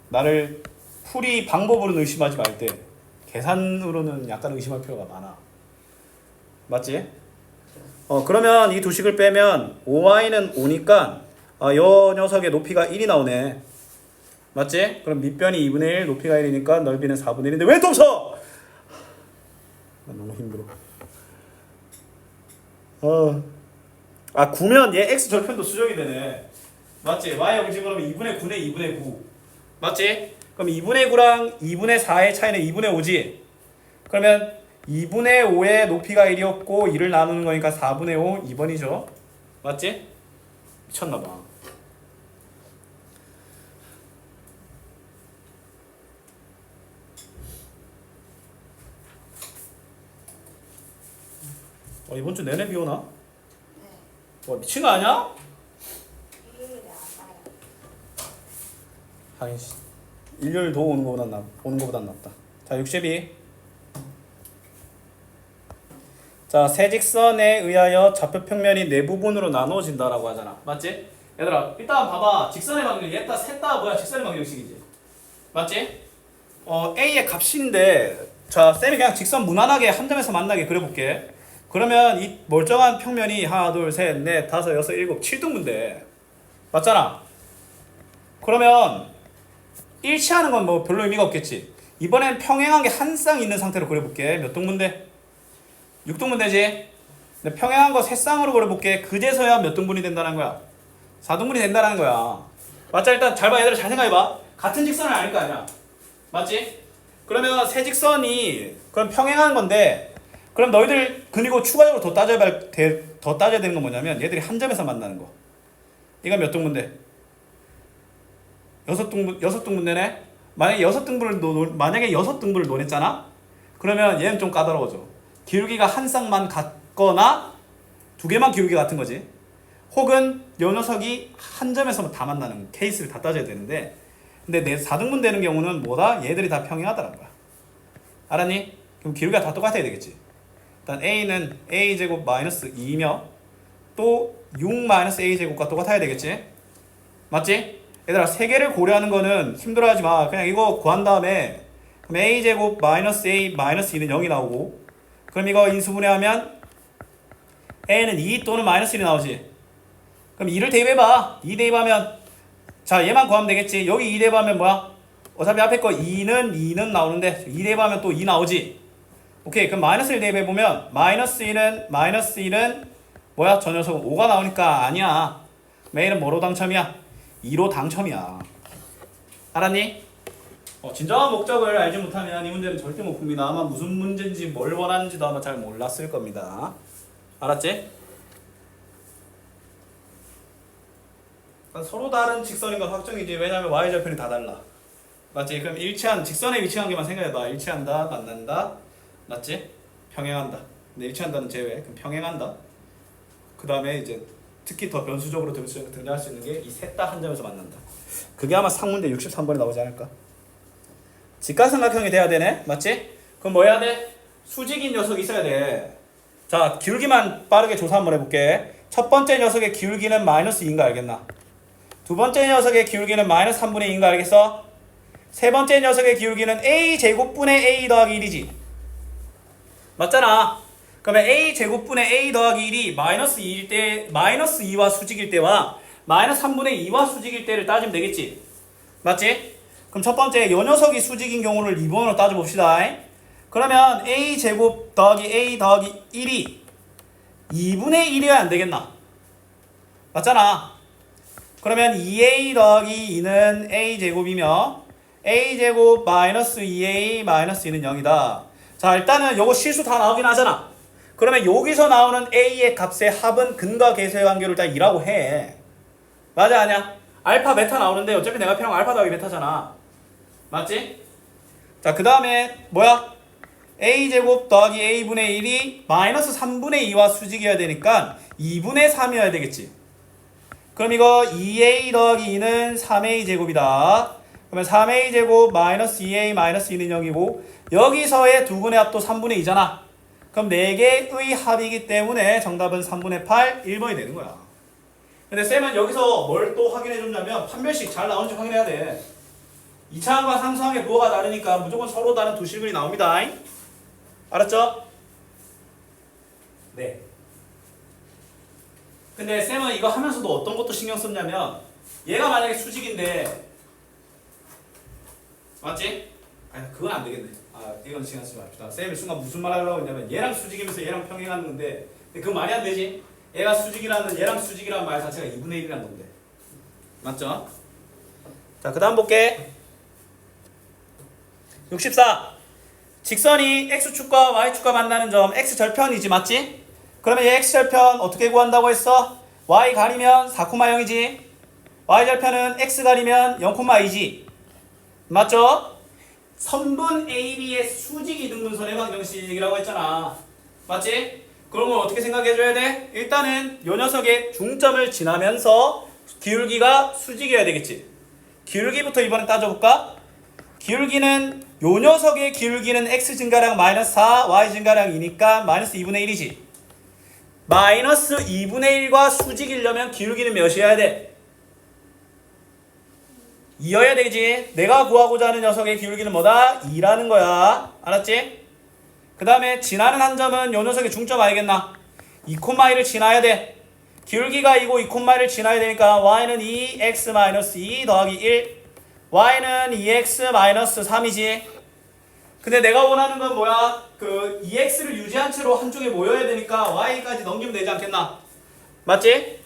나를 풀이 방법으로는 의심하지 말때 계산으로는 약간 의심할 필요가 많아. 맞지? 그러면 이 두 식을 빼면 5y는 5니까 요 녀석의 높이가 1이 나오네. 맞지? 그럼 밑변이 2분의 1, 높이가 1이니까 넓이는 4분의 1인데 왜 또 없어? 나 너무 힘들어. 9면 얘 x 절편도 수정이 되네. 맞지? y 영지 그러면 2분의 9네 2분의 9. 맞지? 그럼 2분의 9랑 2분의 4의 차이는 2분의 5지? 그러면 2분의 5의 높이가 1이었고 1을 나누는 거니까 4분의 5 2번이죠. 맞지? 미쳤나봐. 이번 주 내내 비 오나? 네. 미친 거 아니야? 일요일에 안 와요. 하긴 일요일 더 오는 거보단 낫다. 자, 62. 자, 세 직선에 의하여 좌표 평면이 네 부분으로 나누어진다라고 하잖아. 맞지? 얘들아, 일단 봐봐. 직선의 방정식. 셋 다 뭐야? 직선의 방정식이지. 맞지? A의 값인데 자, 쌤이 그냥 직선 무난하게 한 점에서 만나게 그려볼게. 그러면 이 멀쩡한 평면이 하나, 둘, 셋, 넷, 다섯, 여섯, 일곱, 7등분대. 맞잖아. 그러면 일치하는 건 뭐 별로 의미가 없겠지. 이번엔 평행한 게 한 쌍 있는 상태로 그려볼게. 몇 등분대? 6등분대지? 근데 평행한 거 세 쌍으로 그려볼게. 그제서야 몇 등분이 된다는 거야? 4등분이 된다는 거야. 맞자? 일단 잘 봐. 얘들아 잘 생각해봐. 같은 직선은 아닐 거 아니야. 맞지? 그러면 세 직선이 그럼 평행한 건데, 그럼 너희들 그리고 추가적으로 더 따져야 되는 건 뭐냐면 얘들이 한 점에서 만나는 거. 이건 몇 등분대? 6등분대네? 만약에 6등분을 논했잖아? 그러면 얘는 좀 까다로워져. 기울기가 한 쌍만 같거나 두 개만 기울기 같은 거지. 혹은 요 녀석이 한 점에서 다 만나는 케이스를 다 따져야 되는데, 근데 내 4등분 되는 경우는 뭐다? 얘들이 다 평행하다는 거야. 알았니? 그럼 기울기가 다 똑같아야 되겠지. 일단 a는 a제곱 마이너스 2며 또 6 마이너스 a제곱과 똑같아야 되겠지. 맞지? 얘들아 세 개를 고려하는 거는 힘들어하지 마. 그냥 이거 구한 다음에 그럼 a제곱 마이너스 a 마이너스 2는 0이 나오고, 그럼 이거 인수분해하면 a는 2 또는 마이너스 1이 나오지. 그럼 2를 대입해봐. 2 대입하면 자 얘만 구하면 되겠지. 여기 2 대입하면 뭐야? 어차피 앞에 거 2는 나오는데 2 대입하면 또 2 나오지. 오케이. 그럼 마이너스 1 대입해보면 마이너스 1은 뭐야? 저 녀석은 5가 나오니까 아니야. 메일은 뭐로 당첨이야? 2로 당첨이야. 알았니? 진정한 목적을 알지 못하면 이 문제는 절대 못 풉니다. 아마 무슨 문제인지 뭘 원하는지도 아마 잘 몰랐을 겁니다. 알았지? 서로 다른 직선인 건 확정이지. 왜냐면 y절편이 다 달라. 맞지? 그럼 일치한 직선에 위치한 게만 생각해봐. 일치한다, 만난다, 맞지? 평행한다. 근데 일치한다는 제외. 그럼 평행한다. 그 다음에 이제 특히 더 변수적으로 등장할 수 있는 게 이 셋 다 한 점에서 만난다. 그게 아마 상문제 63번에 나오지 않을까? 직각삼각형이 돼야 되네? 맞지? 그럼 뭐 해야 돼? 수직인 녀석이 있어야 돼. 자, 기울기만 빠르게 조사 한번 해볼게. 첫 번째 녀석의 기울기는 마이너스 2인 거 알겠나? 두 번째 녀석의 기울기는 마이너스 3분의 2인 거 알겠어? 세 번째 녀석의 기울기는 a제곱분의 a 더하기 1이지. 맞잖아. 그러면 a제곱분의 a 더하기 1이 마이너스 2일 때, 마이너스 2와 수직일 때와 마이너스 3분의 2와 수직일 때를 따지면 되겠지. 맞지? 그럼 첫 번째 요 녀석이 수직인 경우를 2번으로 따져봅시다. 그러면 a제곱 더하기 a 더하기 1이 2분의 1이어야 안 되겠나? 맞잖아. 그러면 2a 더하기 2는 a제곱이며 a제곱 마이너스 2a 마이너스 2는 0이다. 자, 일단은 요거 실수 다 나오긴 하잖아. 그러면 여기서 나오는 a의 값의 합은 근과 계수의 관계를 다 2라고 해. 맞아 아니야? 알파 베타 나오는데 어차피 내가 필요한 건 알파 더하기 베타잖아. 맞지? 자, 그 다음에 뭐야? a제곱 더하기 a분의 1이 마이너스 3분의 2와 수직이어야 되니까 2분의 3이어야 되겠지. 그럼 이거 2a 더하기 2는 3a 제곱이다. 그러면 3a 제곱 마이너스 2a 마이너스 2는 0이고 여기서의 두 분의 합도 3분의 2잖아. 그럼 4개의 합이기 때문에 정답은 3분의 8, 1번이 되는 거야. 근데 쌤은 여기서 뭘 또 확인해 줬냐면 판별식 잘 나오는지 확인해야 돼. 2차항과 상수항의 부호가 다르니까 무조건 서로 다른 두 실근이 나옵니다. 알았죠? 네. 근데 쌤은 이거 하면서도 어떤 것도 신경 썼냐면 얘가 만약에 수직인데 맞지? 아니 그건 안 되겠네. 이건 신경 쓰지 맙시다. 쌤이 순간 무슨 말 하려고 했냐면 얘랑 수직이면서 얘랑 평행하는 건데 근데 그건 말이 안 되지. 얘가 수직이라는 얘랑 수직이라는 말 자체가 2분의 1이라는 건데 맞죠? 자, 그 다음 볼게. 64. 직선이 x축과 y축과 만나는 점 x절편이지 맞지? 그러면 얘 x절편 어떻게 구한다고 했어? y 가리면 4,0이지. y절편은 x 가리면 0,2지. 맞죠? 선분 AB의 수직 이등분선의 방정식이라고 했잖아. 맞지? 그런 걸 어떻게 생각해줘야 돼? 일단은 요 녀석의 중점을 지나면서 기울기가 수직이어야 되겠지. 기울기부터 이번에 따져볼까? 기울기는 요 녀석의 기울기는 x 증가량 마이너스 4, y 증가량 2니까 마이너스 2분의 1이지. 마이너스 2분의 1과 수직이려면 기울기는 몇이어야 돼? 2여야 되지. 내가 구하고자 하는 녀석의 기울기는 뭐다? 2라는 거야. 알았지? 그 다음에 지나는 한 점은 요 녀석의 중점 알겠나? 2,1을 지나야 돼. 기울기가 2고 2,1을 지나야 되니까 y는 2x-2 더하기 1, y는 2x-3이지. 근데 내가 원하는 건 뭐야? 그 2x를 유지한 채로 한쪽에 모여야 되니까 y까지 넘기면 되지 않겠나? 맞지?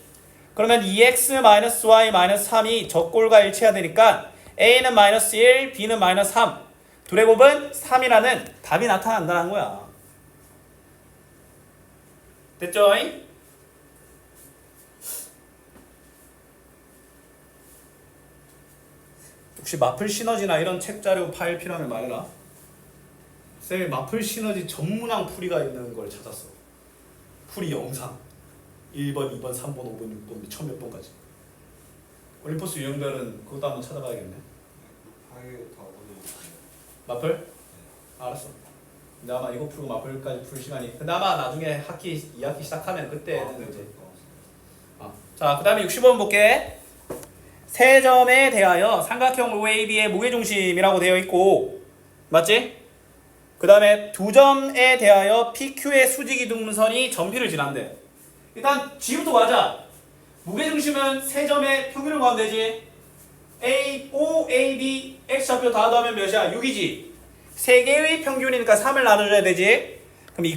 그러면 2x-y-3이 적골과 일치해야 되니까 a는 -1, b는 -3. 둘의 곱은 3이라는 답이 나타난다는 거야. 됐죠? 혹시 마플 시너지나 이런 책 자료 파일 필요하면 말해라. 쌤이 마플 시너지 전문항 풀이가 있는 걸 찾았어. 풀이 영상 1번, 2번, 3번, 5번, 6번, 처음 몇 번까지. 올림포스 유형별은 그것도 한번 찾아봐야겠네. 파일 다 어디 마플? 알았어. 근데 아마 이거 풀고 마플까지 풀 시간이. 근데 아마 나중에 학기 2학기 시작하면 그때는 이제. 자, 그 다음에 60번 볼게. 세 점에 대하여 삼각형 OAB의 무게중심이라고 되어 있고, 맞지? 그 다음에 두 점에 대하여 PQ의 수직이등분선이 점P를 지난대. 일단 G부터 가자. 무게중심은 세 점의 평균을 구하면 되지. A, O, A, B, X좌표 다 더하면 몇이야? 6이지. 세 개의 평균이니까 3을 나눠줘야 되지. 그럼 2,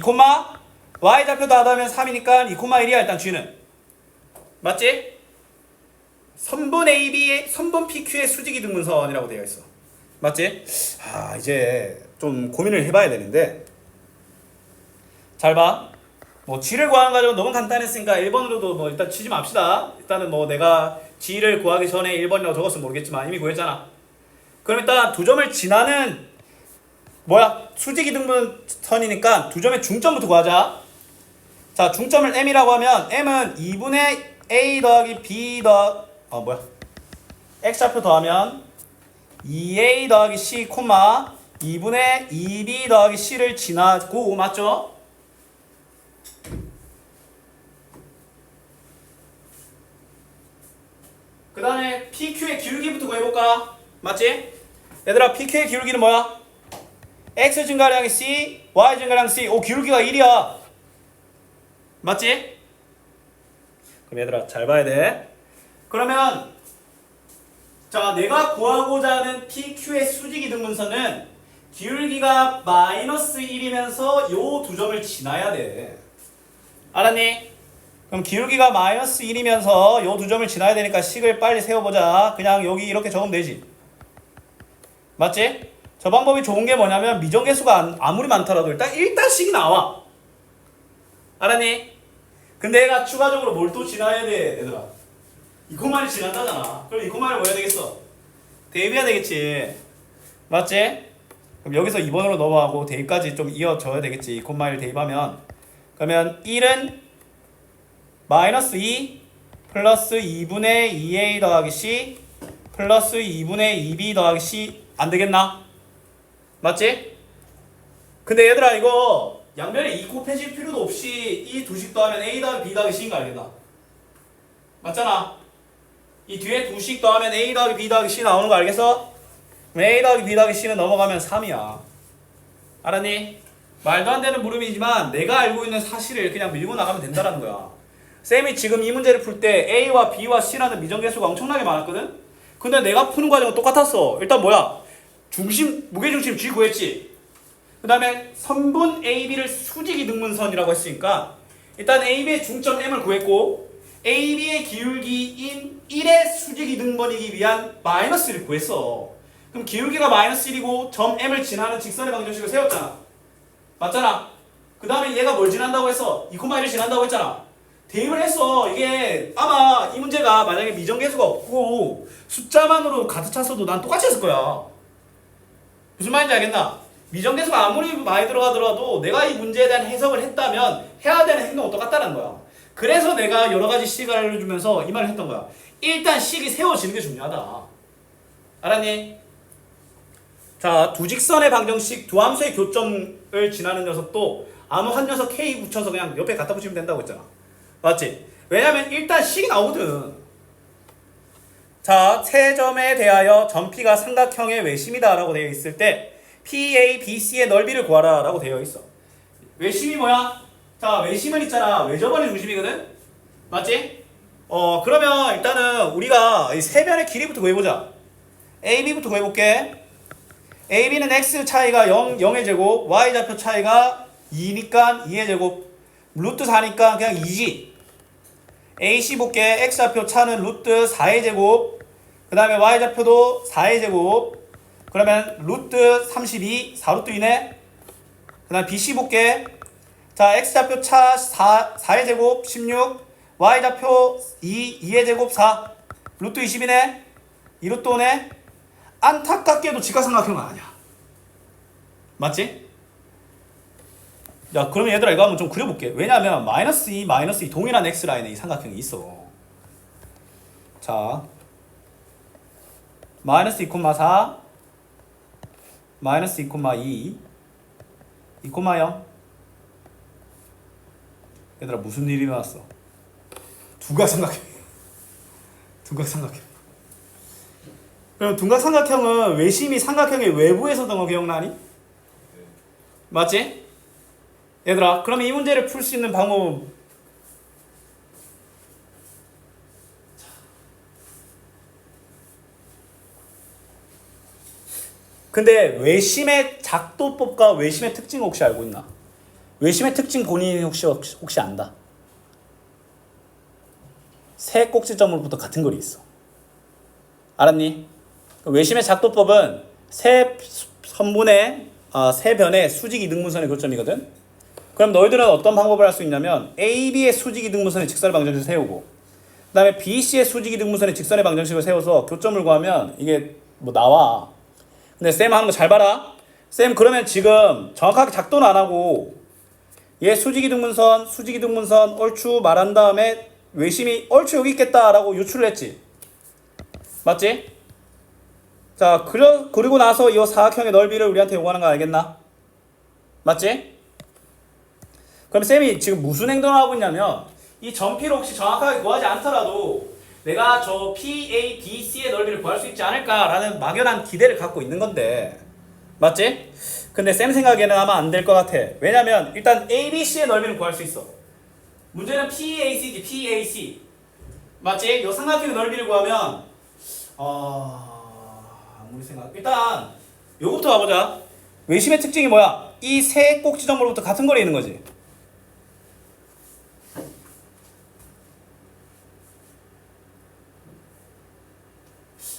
Y좌표 다 더하면 3이니까 2,1이야 일단 G는. 맞지? 선분 AB, 선분 PQ의 수직이등분선이라고 되어 있어. 맞지? 아, 이제 좀 고민을 해봐야 되는데, 잘 봐. 뭐 G를 구하는 과정은 너무 간단했으니까 1번으로도 뭐 일단 치지 맙시다. 일단은 뭐 내가 G를 구하기 전에 1번이라고 적었으면 모르겠지만 이미 구했잖아. 그럼 일단 두 점을 지나는 뭐야? 수직이등분선이니까 두 점의 중점부터 구하자. 자, 중점을 M이라고 하면 M은 2분의 A 더하기 B X좌표 더하면 2A 더하기 C, 2분의 2B 더하기 C를 지나고, 맞죠? 그 다음에 PQ의 기울기부터 구해볼까? 맞지? 얘들아, PQ의 기울기는 뭐야? X 증가량이 C, Y 증가량 C. 오, 기울기가 1이야. 맞지? 그럼 얘들아, 잘 봐야 돼. 그러면 자, 내가 구하고자 하는 PQ의 수직이등분선은 기울기가 -1이면서 요 두 점을 지나야 돼. 알았니? 그럼 기울기가 -1이면서 요 두 점을 지나야 되니까 식을 빨리 세워보자. 그냥 여기 이렇게 적으면 되지. 맞지? 저 방법이 좋은 게 뭐냐면 미정계수가 아무리 많더라도 일단 식이 나와. 알았니? 근데 얘가 추가적으로 뭘 또 지나야 돼, 얘들아. 이 코마를 지난다잖아. 그럼 이 코마를 뭐 해야 되겠어? 대입해야 되겠지. 맞지? 그럼 여기서 2번으로 넘어가고 대입까지 좀 이어져야 되겠지. 이 코마를 대입하면. 그러면 1은 -2 플러스 2분의 2A 더하기 C 플러스 2분의 2B 더하기 C 안 되겠나? 맞지? 근데 얘들아 이거 양변에 2 곱해질 필요도 없이 이 두식 더하면 A 더하기 B 더하기 C인 거 알겠나? 맞잖아. 이 뒤에 두식 더하면 A 더하기 B 더하기 C 나오는 거 알겠어? A 더하기 B 더하기 C는 넘어가면 3이야. 알았니? 말도 안 되는 물음이지만 내가 알고 있는 사실을 그냥 밀고 나가면 된다는 거야. 쌤이 지금 이 문제를 풀 때 A와 B와 C라는 미정계수가 엄청나게 많았거든? 근데 내가 푸는 과정은 똑같았어. 일단 뭐야? 무게중심 G 구했지? 그 다음에 선분 AB를 수직이등분선이라고 했으니까 일단 AB의 중점 M을 구했고 AB의 기울기인 1의 수직이등분이기 위한 -1을 구했어. 그럼 기울기가 -1이고 점 M을 지나는 직선의 방정식을 세웠잖아. 맞잖아. 그 다음에 얘가 뭘 지난다고 했어? 2,1을 지난다고 했잖아. 대입을 했어. 이게 아마 이 문제가 만약에 미정계수가 없고 숫자만으로 가득 찼어도 난 똑같이 했을 거야. 무슨 말인지 알겠나? 미정계수가 아무리 많이 들어가더라도 내가 이 문제에 대한 해석을 했다면 해야 되는 행동은 똑같다는 거야. 그래서 내가 여러 가지 식을 알려주면서 이 말을 했던 거야. 일단 식이 세워지는 게 중요하다. 알았니? 자, 두 직선의 방정식 두 함수의 교점을 지나는 녀석도 아무 한 녀석 K 붙여서 그냥 옆에 갖다 붙이면 된다고 했잖아. 맞지? 왜냐면 일단 식이 나오거든. 자, 세 점에 대하여 점 P가 삼각형의 외심이다 라고 되어 있을 때 PA, BC의 넓이를 구하라 라고 되어 있어. 외심이 뭐야? 자, 외심은 있잖아. 외접원의 중심이거든? 맞지? 그러면 일단은 우리가 이 세 변의 길이부터 구해보자. AB부터 구해볼게. AB는 X 차이가 0의 제곱, Y 좌표 차이가 2니까 2의 제곱, 루트 4니까 그냥 2지. AC 볼게. X 좌표 차는 루트 4의 제곱, 그 다음에 Y 좌표도 4의 제곱, 그러면 루트 32, 4루트 2네. 그 다음 BC 볼게. 자, X 좌표 차 4의 제곱 16, Y 좌표 2의 제곱 4, 루트 20이네. 2루트 5네. 안타깝게도 직각삼각형은 아니야. 맞지? 야, 그러면 얘들아 이거 한번 좀 그려볼게. 왜냐면 마이너스 2, 마이너스 2 동일한 X라인에 이 삼각형이 있어. 자, 마이너스 2,4, 마이너스 2,2, 2,0. 얘들아 무슨 일이 일어났어? 둔각삼각형. 둔각삼각형. 그럼 둔각삼각형은 외심이 삼각형의 외부에 서던 거 기억나니? 맞지? 얘들아, 그럼 이 문제를 풀 수 있는 방법은 근데 외심의 작도법과 외심의 특징 혹시 알고 있나? 외심의 특징 본인이 혹시 안다? 세 꼭지점으로부터 같은 거리 있어. 알았니? 외심의 작도법은 세 선분의 세 변의 수직 이등분선의 교점이거든. 그럼 너희들은 어떤 방법을 할 수 있냐면 AB의 수직 이등분선의 직선의 방정식을 세우고 그 다음에 BC의 수직 이등분선의 직선의 방정식을 세워서 교점을 구하면 이게 뭐 나와. 근데 쌤 하는 거 잘 봐라. 쌤 그러면 지금 정확하게 작도는 안 하고 얘 수직 이등분선 얼추 말한 다음에 외심이 얼추 여기 있겠다라고 유추를 했지. 맞지? 자, 그리고 나서 이 사각형의 넓이를 우리한테 요구하는 거 알겠나? 맞지? 그럼 쌤이 지금 무슨 행동을 하고 있냐면 이 점피를 혹시 정확하게 구하지 않더라도 내가 저 PABC의 넓이를 구할 수 있지 않을까라는 막연한 기대를 갖고 있는 건데 맞지? 근데 쌤 생각에는 아마 안 될 것 같아. 왜냐면 일단 ABC의 넓이는 구할 수 있어. 문제는 PAC지. PAC 맞지? 이 삼각형의 넓이를 구하면 아무리 생각 일단 요거부터 가보자. 외심의 특징이 뭐야? 이 세 꼭지점으로부터 같은 거리에 있는 거지.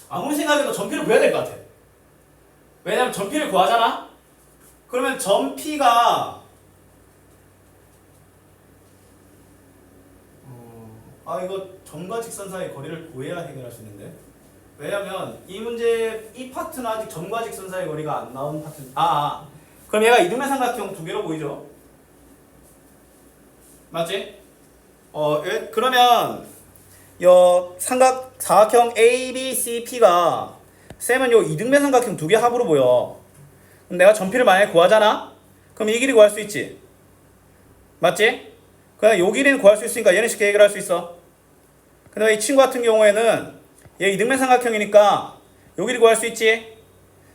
아무리 생각해도 점피를 구해야 될 것 같아. 왜냐면 점피를 구하잖아? 그러면 점피가 이거 점과 직선 사이의 거리를 구해야 해결할 수 있는데 왜냐면 이 문제 이 파트는 아직 점과 직선 사이의 거리가 안 나온 파트. 그럼 얘가 이등변 삼각형 두 개로 보이죠? 맞지? 그러면 요 사각형 ABCP가 쌤은 요 이등변 삼각형 두 개 합으로 보여. 그럼 내가 점피를 만약에 구하잖아? 그럼 이 길이 구할 수 있지. 맞지? 그냥 요 길이는 구할 수 있으니까 얘는 쉽게 해결할 수 있어. 근데 이 친구 같은 경우에는 얘 이등변 삼각형이니까 요 길이 구할 수 있지.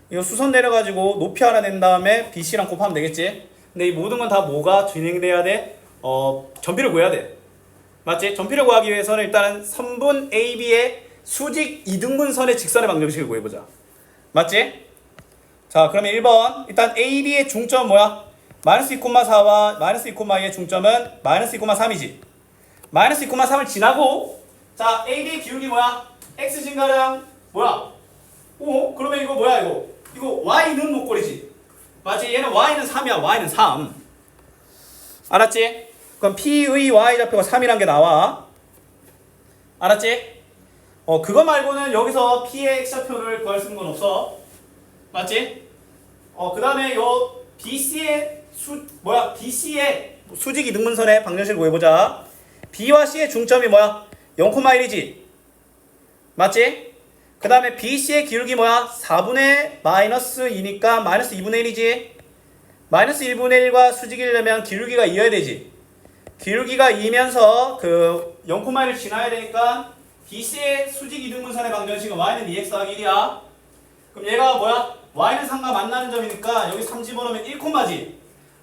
이거 수선 내려가지고 높이 하나 낸 다음에 BC랑 곱하면 되겠지. 근데 이 모든 건 다 뭐가 진행돼야 돼? 점피를 구해야 돼. 맞지? 점피를 구하기 위해서는 일단은 선분 AB의 수직 이등분선의 직선의 방정식을 구해보자. 맞지? 자, 그러면 1번 일단 AB의 중점은 뭐야? 마이너스 2,4와 마이너스 2,2의 중점은 마이너스 2,3이지. 마이너스 2,3을 지나고 자, AB의 기울기 뭐야? X 증가량 뭐야? 그러면 이거 뭐야 이거 Y는 목골이지. 맞지? 얘는 Y는 3이야. Y는 3. 알았지? 그럼 P의 Y좌표가 3이란 게 나와. 알았지? 그거 말고는 여기서 P의 X좌표를 구할 수 있는 건 없어. 맞지? 그 다음에 요 BC의 BC의 수직 이등분선의 방정식을 구해보자. B와 C의 중점이 뭐야? 0,1이지. 맞지? 그 다음에 BC의 기울기 뭐야? 4분의 마이너스 2니까 마이너스 2분의 1이지. 마이너스 1분의 1과 수직이려면 기울기가 2여야 되지. 기울기가 2면서 그 0,1을 지나야 되니까 BC의 수직 이등분선의 방정식은 Y는 2x 더하기 1이야. 그럼 얘가 뭐야? Y는 3과 만나는 점이니까 여기 3 집어넣으면 1콤마지.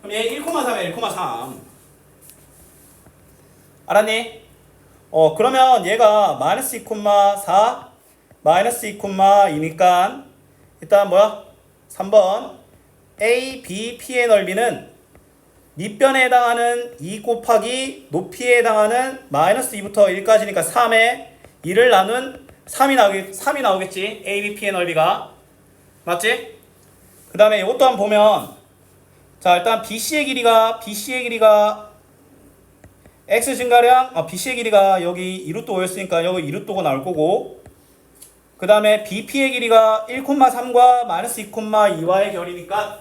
그럼 얘 1,3이야 1,3. 알았니? 그러면 얘가 마이너스 2,4 마이너스 2,2니까 일단 뭐야? 3번 A, B, P의 넓이는 밑변에 해당하는 2 곱하기 높이에 해당하는 마이너스 2부터 1까지니까 3에 2를 나눈 3이 나오겠지. A, B, P의 넓이가. 맞지? 그 다음에 이것도 한번 보면 자 일단 BC의 길이가 X 증가량 BC의 길이가 여기 2루트 5였으니까 여기 2루트가 나올 거고 그 다음에 BP의 길이가 1,3과 마이너스 2,2와의 결이니까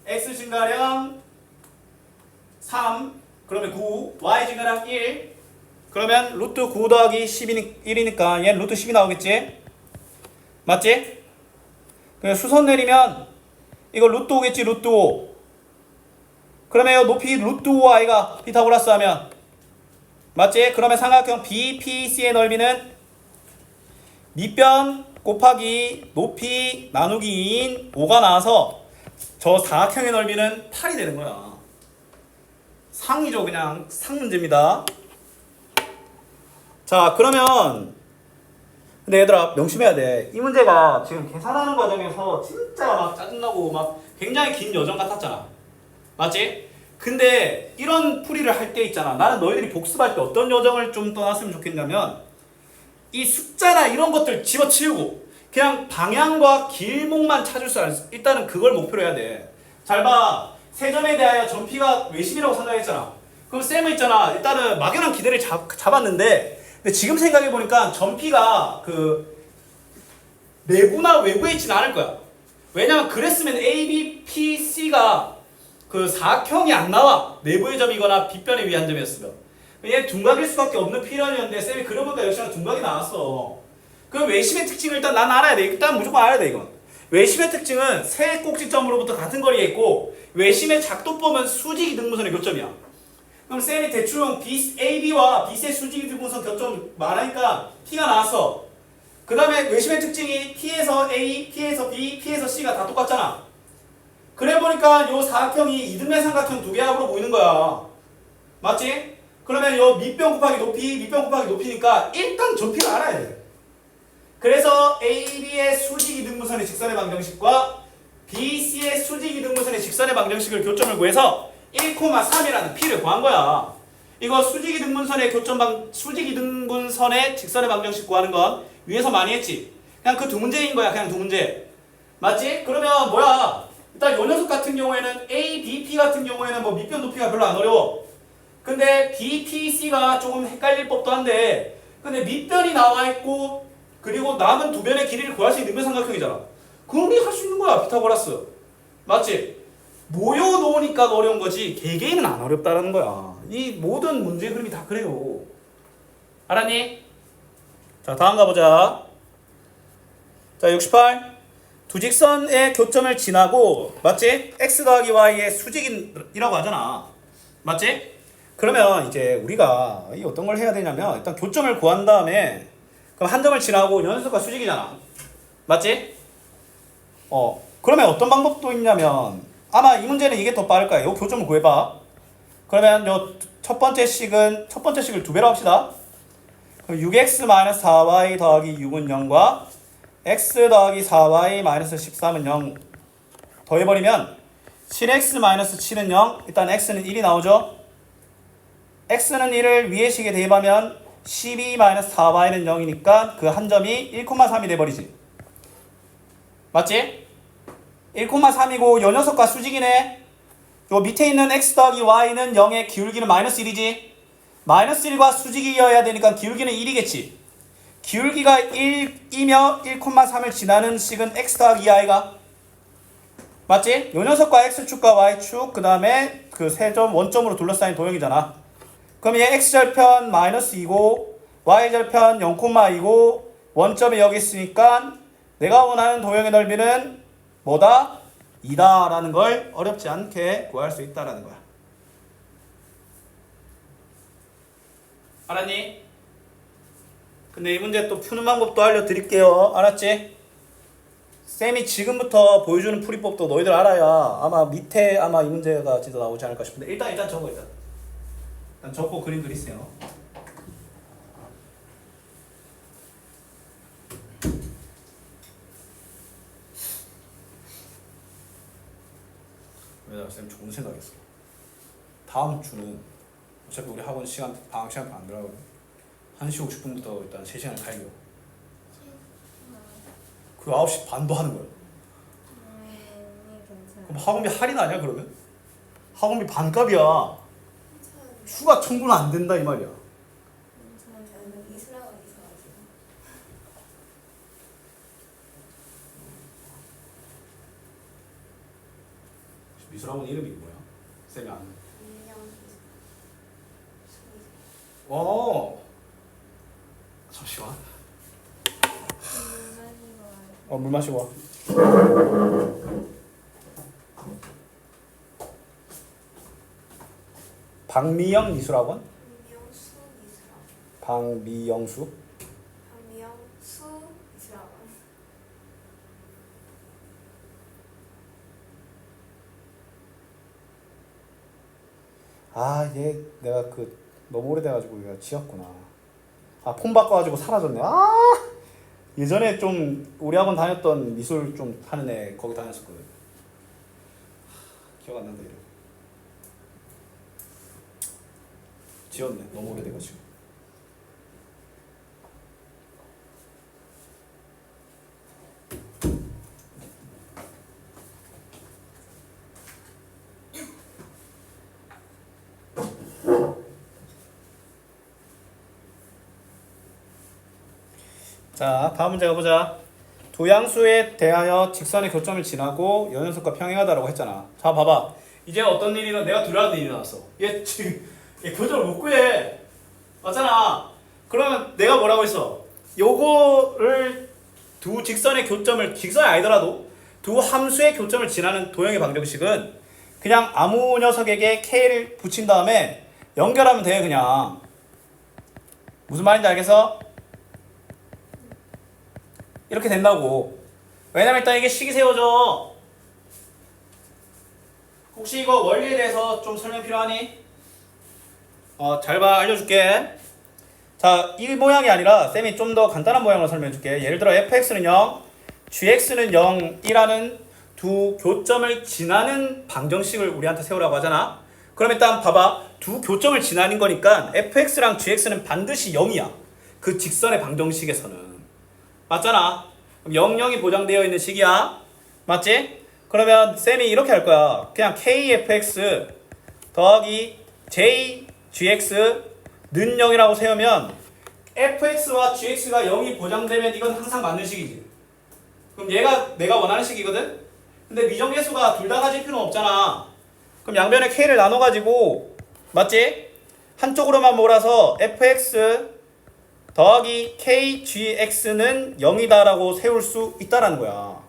X 증가량 3 그러면 9 Y 증가량 1 그러면 루트 9 더하기 1이니까 얘는 루트 10이 나오겠지? 맞지? 그냥 수선 내리면 이거 루트 5겠지 루트 5 그러면 이 높이 루트 5y가 피타고라스 하면 맞지? 그러면 삼각형 BPC의 넓이는 밑변 곱하기 높이 나누기 2인 5가 나와서 저 사각형의 넓이는 8이 되는 거야. 상이죠. 그냥 상 문제입니다. 자 그러면 근데 얘들아 명심해야 돼. 이 문제가 지금 계산하는 과정에서 진짜 막 짜증나고 막 굉장히 긴 여정 같았잖아. 맞지? 근데 이런 풀이를 할 때 있잖아. 나는 너희들이 복습할 때 어떤 여정을 좀 떠났으면 좋겠냐면 이 숫자나 이런 것들 집어치우고 그냥 방향과 길목만 찾을 수 있어. 일단은 그걸 목표로 해야 돼. 잘 봐. 세점에 대하여 전피가 외심이라고 생각했잖아. 그럼 쌤은 있잖아. 일단은 막연한 기대를 잡았는데 근데 지금 생각해보니까 전피가 그 내부나 외부에 있지는 않을 거야. 왜냐면 그랬으면 A, B, P, C가 그 사각형이 안 나와. 내부의 점이거나 빗변에 위한 점이었으면. 얘 둔각일 수밖에 없는 필연이었는데 쌤이 그려보니까 역시나 둔각이 나왔어. 그럼 외심의 특징을 일단 난 알아야 돼. 일단 무조건 알아야 돼 이건. 외심의 특징은 세 꼭지점으로부터 같은 거리에 있고 외심의 작도법은 수직 이등분선의 교점이야. 그럼 쌤이 대충 AB와 BC의 수직 이등분선 교점 말하니까 T가 나왔어. 그 다음에 외심의 특징이 P에서 A, P에서 B, P에서 C가 다 똑같잖아. 그래 보니까 요 사각형이 이등변 삼각형 두 개합으로 보이는 거야. 맞지? 그러면 요 밑변 곱하기 높이, 밑변 곱하기 높이니까 일단 전피를 알아야 돼. 그래서 AB의 수직 이등분선의 직선의 방정식과 BC의 수직 이등분선의 직선의 방정식을 교점을 구해서 1,3이라는 P를 구한 거야. 이거 수직 이등분선의 수직 이등분선의 직선의 방정식 구하는 건 위에서 많이 했지. 그냥 그 두 문제인 거야. 그냥 두 문제. 맞지? 그러면 뭐야? 일단 요 녀석 같은 경우에는 A, B, P 같은 경우에는 뭐 밑변 높이가 별로 안 어려워. 근데 B, P, C가 조금 헷갈릴 법도 한데 근데 밑변이 나와 있고 그리고 남은 두 변의 길이를 구할 수 있는 등변 삼각형이잖아. 그럼 우리 할 수 있는 거야. 피타고라스. 맞지? 모여놓으니까 어려운 거지 개개인은 안 어렵다라는 거야. 이 모든 문제 흐름이 다 그래요. 알았니? 자 다음 가보자. 자 68 두 직선의 교점을 지나고 맞지? x 더하기 y의 수직이라고 하잖아. 맞지? 그러면 이제 우리가 이 어떤 걸 해야 되냐면 일단 교점을 구한 다음에 그럼 한 점을 지나고 연속과 수직이잖아. 맞지? 그러면 어떤 방법도 있냐면 아마 이 문제는 이게 더 빠를 거야. 요 교점을 구해봐. 그러면 요 첫 번째 식을 두 배로 합시다. 그럼 6x-4y 더하기 6은 0과 x 더하기 4y 마이너스 13은 0 더해버리면 7x-7은 0 일단 x는 1이 나오죠. x는 1을 위의 식에 대입하면 12-4y는 0이니까 그 한 점이 1,3이 돼버리지. 맞지? 1,3이고 요 녀석과 수직이네. 요 밑에 있는 x 더하기 y는 0의 기울기는 마이너스 1이지. 마이너스 1과 수직이어야 되니까 기울기는 1이겠지. 기울기가 1이며 1,3을 지나는 식은 x 더하기 2i가 맞지? 요 녀석과 x축과 y축 그 다음에 그 세 점 원점으로 둘러싸인 도형이잖아. 그럼 얘 x절편 마이너스 2고 y절편 0,2고 원점이 여기 있으니까 내가 원하는 도형의 넓이는 뭐다? 2다 라는 걸 어렵지 않게 구할 수 있다라는 거야. 알았니? 근데 이 문제 또 푸는 방법도 알려드릴게요. 알았지? 쌤이 지금부터 보여주는 풀이법도 너희들 알아야 아마 밑에 아마 이 문제가 진짜 나오지 않을까 싶은데 일단 적어 일단 적고 그림 그리세요. 왜냐 쌤 좋은 생각했어. 다음 주는 어차피 우리 학원 시간 방학 시간 안 들어가거든. 1시 50분부터 일단 3시간을 갈겨. 그 9시 반도 하는 거야. 괜찮아. 그럼 학원비 할인 아니야 그러면? 학원비 반값이야. 괜찮아. 추가 청구는 안 된다 이 말이야. 저는 이슬람가 있어가지고. 미술학원 이름이 뭐야? 쌤이 아는. 인형 잠시만. 이거 물 마시고 와. 박미영 미술학원? 박미영수 이슬람. 박미영수? 박미영수 이슬람. 아, 얘 내가 그 너무 오래돼가지고 얘가 지웠구나. 아, 폰 바꿔가지고 사라졌네. 아, 예전에 좀 우리 학원 다녔던 미술 좀 하는 애 거기 다녔었거든. 기억 안 난다 이름. 지웠네. 너무 오래돼가지고. 자, 다음 문제 가보자. 두 양수에 대하여 직선의 교점을 지나고 연연석과 평행하다라고 했잖아. 자, 봐봐. 이제 어떤 일이 내가 두려운 일이 나왔어. 얘 지금 얘 교점을 못 구해. 맞잖아. 그러면 내가 뭐라고 했어? 요거를 두 직선의 교점을 직선이 아니더라도 두 함수의 교점을 지나는 도형의 방정식은 그냥 아무 녀석에게 k를 붙인 다음에 연결하면 돼 그냥. 무슨 말인지 알겠어? 이렇게 된다고. 왜냐면 일단 이게 식이 세워져. 혹시 이거 원리에 대해서 좀 설명 필요하니? 잘 봐. 알려줄게. 자, 이 모양이 아니라 쌤이 좀 더 간단한 모양으로 설명해줄게. 예를 들어 fx는 0, gx는 0이라는 두 교점을 지나는 방정식을 우리한테 세우라고 하잖아. 그럼 일단 봐봐. 두 교점을 지나는 거니까 fx랑 gx는 반드시 0이야. 그 직선의 방정식에서는. 맞잖아. 그럼 0, 0이 보장되어 있는 식이야. 맞지? 그러면 쌤이 이렇게 할 거야. 그냥 kfx 더하기 jgx는 0이라고 세우면 fx와 gx가 0이 보장되면 이건 항상 맞는 식이지. 그럼 얘가 내가 원하는 식이거든? 근데 미정계수가 둘 다 가질 필요는 없잖아. 그럼 양변에 k를 나눠가지고 맞지? 한쪽으로만 몰아서 fx 더하기 kgx는 0이다라고 세울 수 있다라는 거야.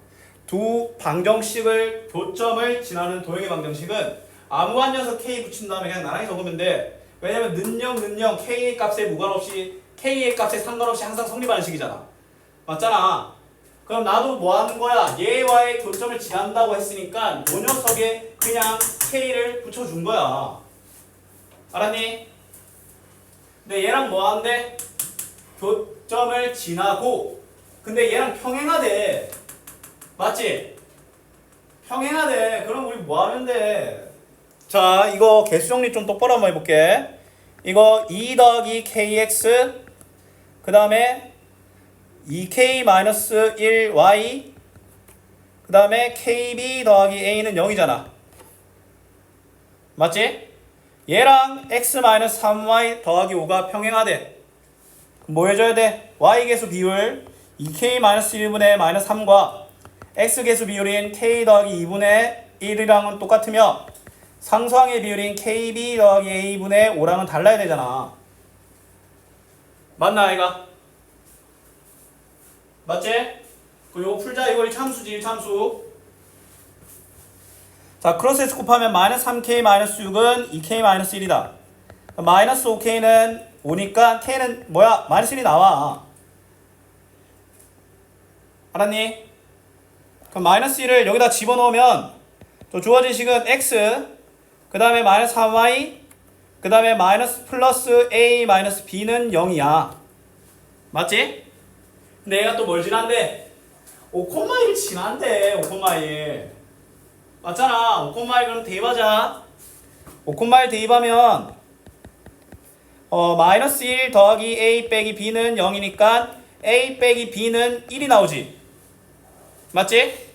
두 방정식을 교점을 지나는 도형의 방정식은 아무한 녀석 k 붙인 다음에 그냥 나란히 적으면 돼. 왜냐면 는 0 k의 값에 무관없이 k의 값에 상관없이 항상 성립하는 식이잖아. 맞잖아. 그럼 나도 뭐 하는 거야? 얘와의 교점을 지난다고 했으니까 요 녀석에 그냥 k를 붙여준 거야. 알았니? 근데 얘랑 뭐 하는데? 교점을 지나고 근데 얘랑 평행하대. 맞지? 평행하대. 그럼 우리 뭐 하는데? 자, 이거 개수 정리 좀 똑바로 한번 해볼게. 이거 2 더하기 kx 그 다음에 2k-1y 그 다음에 kb 더하기 a는 0이잖아. 맞지? 얘랑 x-3y 더하기 5가 평행하대. 뭐 해줘야 돼? y계수 비율 2k-1분의 -3과 x계수 비율인 k 더하기 2분의 1이랑은 똑같으며 상수항의 비율인 kb 더하기 a분의 5랑은 달라야 되잖아. 맞나 아이가? 맞지? 그럼 이거 풀자. 이거 1참수지 1참수. 자, 크로스 S 곱하면 -3k-6은 2k-1이다. -5k는 5니까 k는 뭐야? -1이 나와. 알았니? 그럼 마이너스 1을 여기다 집어넣으면 또 주어진 식은 x 그 다음에 마이너스 3y 그 다음에 마이너스 플러스 a 마이너스 b는 0이야. 맞지? 근데 얘가 또 뭘 지난데? 5,1 지난데 5,1 맞잖아. 5,1 그럼 대입하자. 5,1 대입하면 마이너스 1 더하기 a 빼기 b는 0이니까 a 빼기 b는 1이 나오지. 맞지?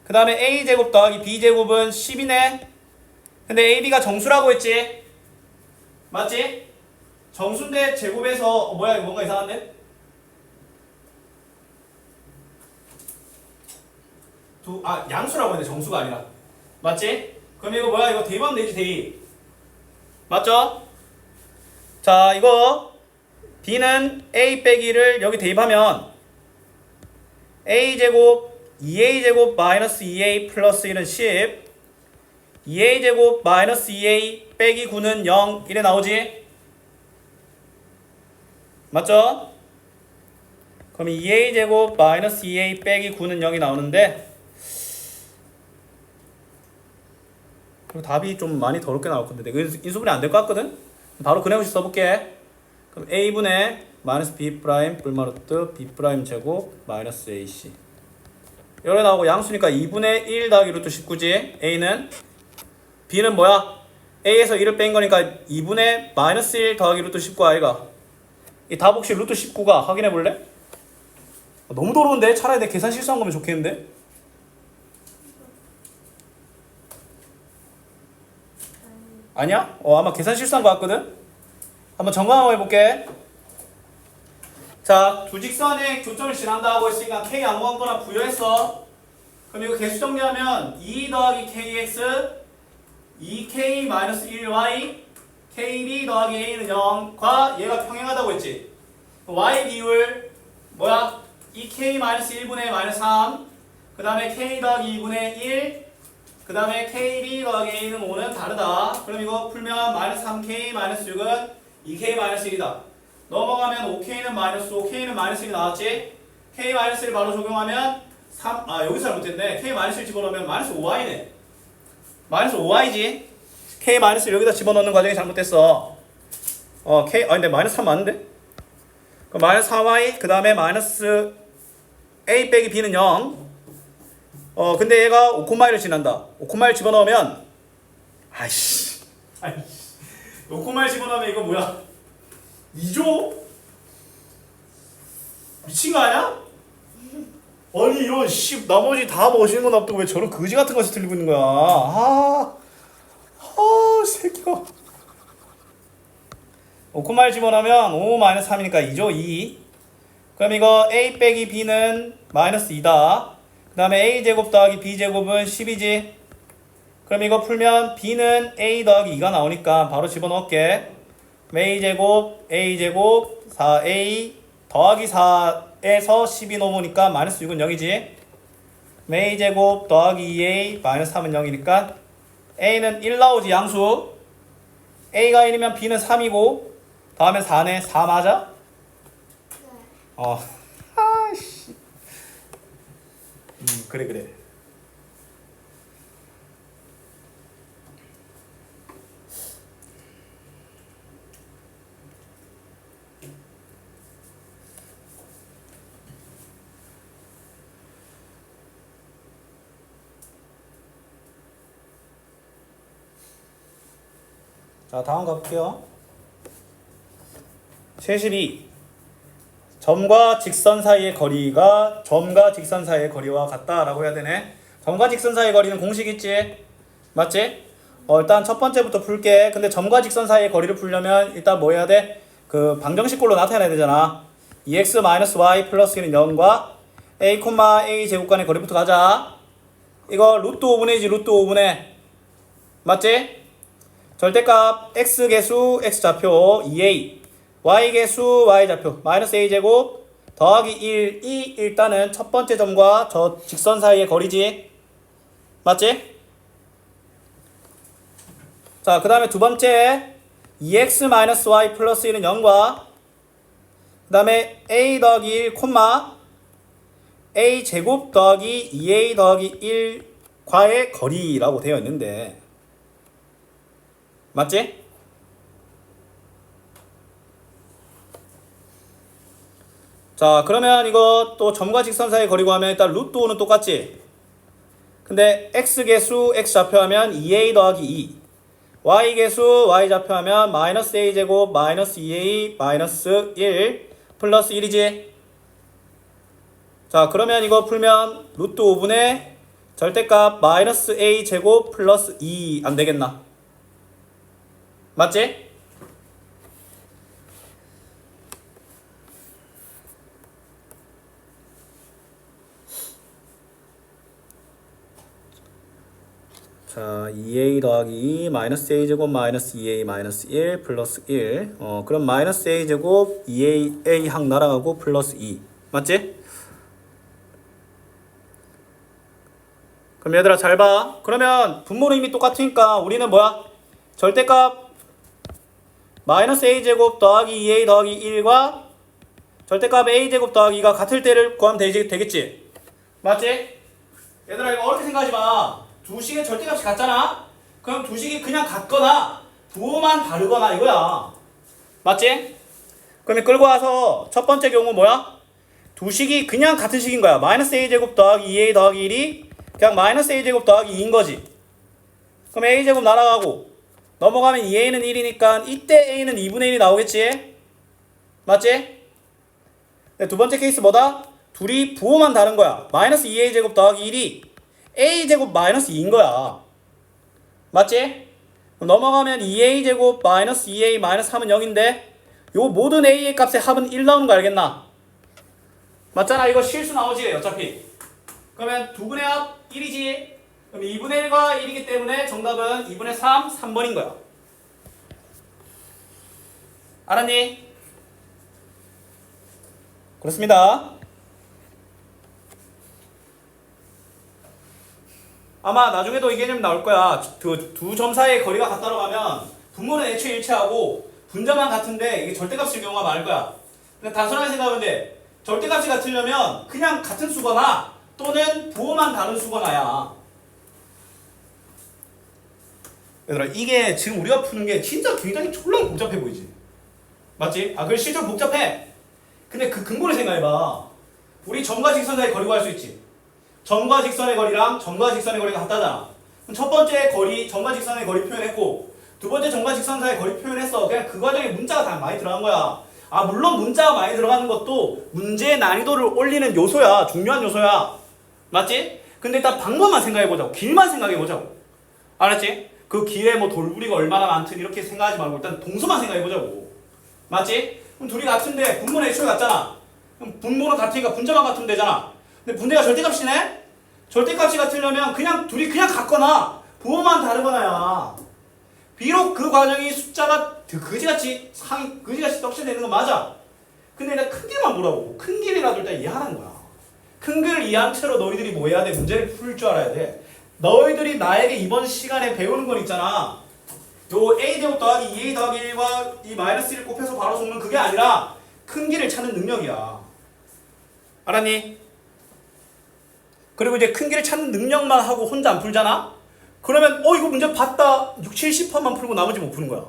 그 다음에 a제곱 더하기 b제곱은 10이네. 근데 ab가 정수라고 했지? 맞지? 정수인데 제곱에서 뭐야 이거 뭔가 이상한데? 양수라고 했네. 정수가 아니라. 맞지? 그럼 이거 뭐야 이거 대입하면 되지. 대입. 맞죠? 자 이거 b는 a 빼기를 여기 대입하면 a제곱 2a제곱 마이너스 2a 플러스 1은 10 2a제곱 마이너스 2a 빼기 9는 0 이래 나오지? 맞죠? 그럼 2a제곱 마이너스 2a 빼기 9는 0이 나오는데 그럼 답이 좀 많이 더럽게 나올 건데 내가 인수분해 안 될 것 같거든? 바로 그네형식 써볼게. 그럼 a분의 마이너스 b 프라임 뿔마루트 b 프라임 제곱 마이너스 ac 여기 나오고 양수니까 2분의 1 더하기 루트 19지. a는 b는 뭐야? a에서 1을 뺀 거니까 2분의 마이너스 1 더하기 루트 19 아이가. 이 답 혹시 루트 19가 확인해 볼래? 너무 더러운데? 차라리 내 계산 실수한 거면 좋겠는데? 아니야? 아마 계산 실수한 거 같거든? 한번 점검 한번 해볼게. 자, 두 직선의 교점을 지난다 하고 있으니까 k 아무거나 부여했어. 그럼 이거 개수 정리하면 2 더하기 kx 2k-1y kb 더하기 a는 0과 얘가 평행하다고 했지. y 비율 뭐야? 2k-1분의 -3 그 다음에 k 더하기 2분의 1 그 다음에 kb 더하기 a는 5는 다르다. 그럼 이거 풀면 -3k-6은 2k-1이다. 넘어가면 5k는 -5, k는 -1이 나왔지? k-1을 바로 적용하면 3, 여기서 잘못했네. k-1 집어넣으면 -5y네. -5y지? k-1 여기다 집어넣는 과정이 잘못됐어. 근데 -3 맞는데? 그럼 -4y, 그 다음에 마이너스 a 빼기 b는 0. 근데 얘가 5,1을 지난다. 5,1 집어넣으면, 5,1 집어넣으면 이거 뭐야? 2조? 미친 거 아니야? 아니 이런 나머지 다 멋있는 건 없고 왜 저런 거지 같은 것이 들리고 있는 거야? 새끼가. 5,1 집어넣으면 5-3이니까 2죠. 2. 그럼 이거 a 빼기 b는 -2다. 그 다음에 a제곱 더하기 b제곱은 10이지. 그럼 이거 풀면 b는 a 더하기 2가 나오니까 바로 집어넣을게. a제곱 4a 더하기 4에서 10이 넘으니까 -6은 0이지. a제곱 더하기 2a -3은 0이니까 a는 1 나오지. 양수 a가 1이면 b는 3이고 다음에 4네. 4 맞아? 아이씨. 그래. 자, 다음 가볼게요. 72. 점과 직선 사이의 거리가 점과 직선 사이의 거리와 같다라고 해야 되네. 점과 직선 사이의 거리는 공식 있지? 맞지? 일단 첫 번째부터 풀게. 근데 점과 직선 사이의 거리를 풀려면 일단 뭐 해야 돼? 그 방정식꼴로 나타내야 되잖아. 2x-y 플러스 1은 0과 a, a 제곱 간의 거리부터 가자. 이거 루트 5분의 1이지. 루트 5분의. 맞지? 절대값 x개수 x좌표 2a y개수 y좌표 마이너스 a제곱 더하기 1이 일단은 첫 번째 점과 저 직선 사이의 거리지. 맞지? 자, 그 다음에 두 번째 2x-y 플러스 1은 0과 그 다음에 a 더하기 1 콤마 a 제곱 더하기 2a 더하기 1과의 거리라고 되어 있는데 맞지? 자 그러면 이거 또 점과 직선 사이의 거리고 하면 일단 루트 5는 똑같지? 근데 x계수 x좌표하면 2a 더하기 2 y계수 y좌표하면 마이너스 a제곱 마이너스 2a 마이너스 1 플러스 1이지? 자 그러면 이거 풀면 루트 5분의 절대값 마이너스 a제곱 플러스 2 안되겠나? 맞지? 자 2a 더하기 2 마이너스 a제곱 마이너스 2a 마이너스 1 플러스 1 그럼 마이너스 a제곱 2a a 항 날아가고 플러스 2 맞지? 그럼 얘들아 잘 봐. 그러면 분모는 이미 똑같으니까 우리는 뭐야? 절대값 마이너스 a제곱 더하기 2a 더하기 1과 절대값 a제곱 더하기 2가 같을 때를 구하면 되겠지? 맞지? 얘들아 이거 어렵게 생각하지 마. 두 식의 절대값이 같잖아? 그럼 두 식이 그냥 같거나 부호만 다르거나 이거야. 맞지? 그러면 끌고 와서 첫 번째 경우 뭐야? 두 식이 그냥 같은 식인 거야. 마이너스 a제곱 더하기 2a 더하기 1이 그냥 마이너스 a제곱 더하기 2인 거지. 그럼 a제곱 날아가고 넘어가면 2a는 1이니까 이때 a는 2분의 1이 나오겠지? 맞지? 두 번째 케이스 뭐다? 둘이 부호만 다른 거야. 마이너스 2a제곱 더하기 1이 a제곱 마이너스 2인 거야. 맞지? 그럼 넘어가면 2a제곱 마이너스 2a 마이너스 3은 0인데 요 모든 a의 값의 합은 1 나오는 거 알겠나? 맞잖아. 이거 실수 나오지 어차피. 그러면 2분의 합 1이지. 그럼 2분의 1과 1이기 때문에 정답은 2분의 3, 3번인 거야. 알았니? 그렇습니다. 아마 나중에도 이 개념이 나올 거야. 두 점 사이의 거리가 같다고 하면 분모는 애초에 일치하고 분자만 같은데 이게 절대값일 경우가 많을 거야. 근데 단순하게 생각하면 돼. 절대값이 같으려면 그냥 같은 수거나 또는 부호만 다른 수거나야. 얘들아 이게 지금 우리가 푸는 게 진짜 굉장히 졸라 복잡해 보이지? 맞지? 그래 실제로 복잡해. 근데 그 근거를 생각해봐. 우리 점과 직선 사이의 거리 구할 수 있지? 점과 직선의 거리랑 점과 직선의 거리가 같다잖아. 그럼 첫 번째 거리, 점과 직선의 거리 표현했고 두 번째 점과 직선 사이의 거리 표현했어. 그냥 그 과정에 문자가 다 많이 들어간 거야. 물론 문자가 많이 들어가는 것도 문제의 난이도를 올리는 요소야. 중요한 요소야. 맞지? 근데 일단 방법만 생각해보자고. 길만 생각해보자고. 알았지? 그 길에 뭐 돌부리가 얼마나 많든 이렇게 생각하지 말고 일단 동서만 생각해보자고. 맞지? 그럼 둘이 같은데 분모는 애초에 같잖아. 그럼 분모는 같으니까 분자만 같으면 되잖아. 근데 분대가 절대값이네? 절대값이 같으려면 그냥 둘이 그냥 같거나 부호만 다르거나야. 비록 그 과정이 숫자가 그지같이 떡칠되는 건 맞아. 근데 일단 큰 길만 보라고. 큰 길이라도 일단 이해하라는 거야. 큰 길을 이해한 채로 너희들이 뭐 해야 돼? 문제를 풀 줄 알아야 돼. 너희들이 나에게 이번 시간에 배우는 건 있잖아. 요 a제곱 더하기 2a 더하기 1과 이 마이너스 1을 곱해서 바로 속는 그게 아니라 큰 길을 찾는 능력이야. 알았니? 그리고 이제 큰 길을 찾는 능력만 하고 혼자 안 풀잖아? 그러면 이거 문제 봤다 60~70%만 풀고 나머지 못 푸는 거야.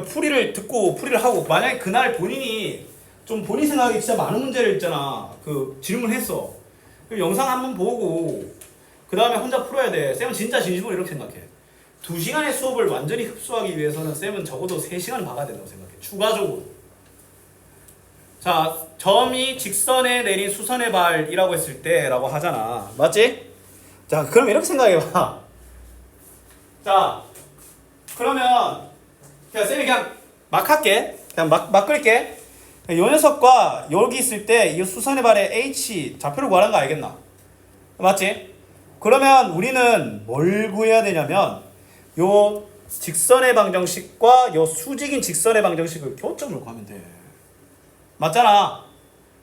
풀이를 듣고 풀이를 하고 만약에 그날 본인이 좀 본인 생각에 진짜 많은 문제를 있잖아. 그 질문했어. 영상 한번 보고 그 다음에 혼자 풀어야 돼. 쌤은 진짜 진심으로 이렇게 생각해. 2시간의 수업을 완전히 흡수하기 위해서는 쌤은 적어도 3시간을 박아야 된다고 생각해. 추가적으로. 자, 점이 직선에 내린 수선의 발이라고 했을 때라고 하잖아. 맞지? 자, 그럼 이렇게 생각해봐. 자, 그러면 그냥 쌤이 그냥 막 할게. 그냥 막 끌게. 이 녀석과 여기 있을 때 이 수선의 발의 H 좌표를 구하는 거 알겠나? 맞지? 그러면 우리는 뭘 구해야 되냐면 요 직선의 방정식과 요 수직인 직선의 방정식을 교점을 구하면 돼. 맞잖아.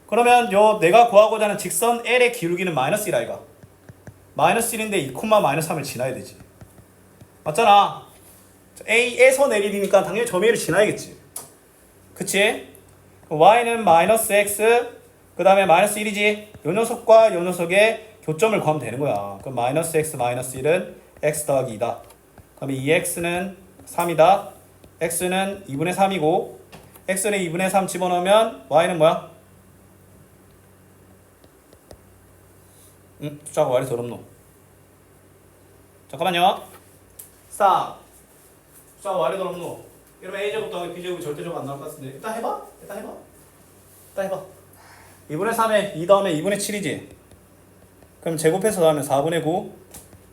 그러면 요 내가 구하고자 하는 직선 L의 기울기는 마이너스 1 아이가? 마이너스 1인데 2, 마이너스 3을 지나야 되지. 맞잖아. A에서 내리니까 당연히 점 A를 지나야겠지. 그치? y는 마이너스 x 그 다음에 마이너스 1이지. 요 녀석과 요 녀석의 교점을 구하면 되는 거야. 그럼 마이너스 x 마이너스 1은 x 더하기 2다. 그럼 2x는 3이다. x는 2분의 3이고 x는 2분의 3 집어넣으면 y는 뭐야? 숫자가 y를 더럽노. 잠깐만요. 싹. 숫자가 y를 더럽노. 이러면 a제곱 더하기 b제곱이 절대적으로 안 나올 것 같은데. 일단 해봐. 2분의 3에 2 다음에 2분의 7이지. 그럼 제곱해서 더하면 4분의 9,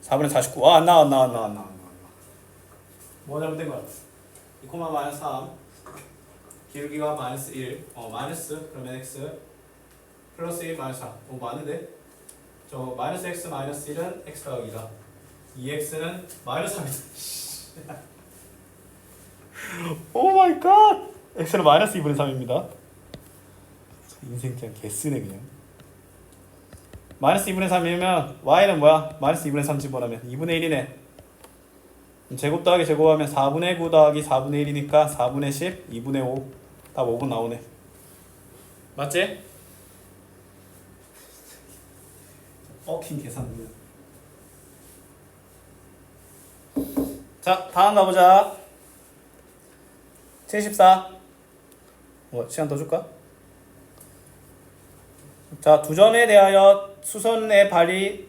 4분의 49. 안 나와. 뭐 잘못된 거야? 2, 마이너스 3. 기울기가 마이너스 1. 마이너스 그러면 x 플러스 1 마이너스 3. 맞는데? 저 마이너스 x 마이너스 1은 x 더하기 2다. 2x는 마이너스 3이다. 오 마이 갓! x는 마이너스 2분의 3입니다. 인생 그냥 개쓰네 그냥. 마이너스 2분의 3이면 y는 뭐야? 마이너스 2분의 3 집어넣으면 2분의 1이네. 제곱 더하기 제곱하면 4분의 9 더하기 4분의 1이니까 4분의 10, 2분의 5. 답 5분 나오네. 맞지? 뻑킨 계산이야. 자, 다음 가보자. 74. 시간 더 줄까? 자, 두 점에 대하여 수선의 발이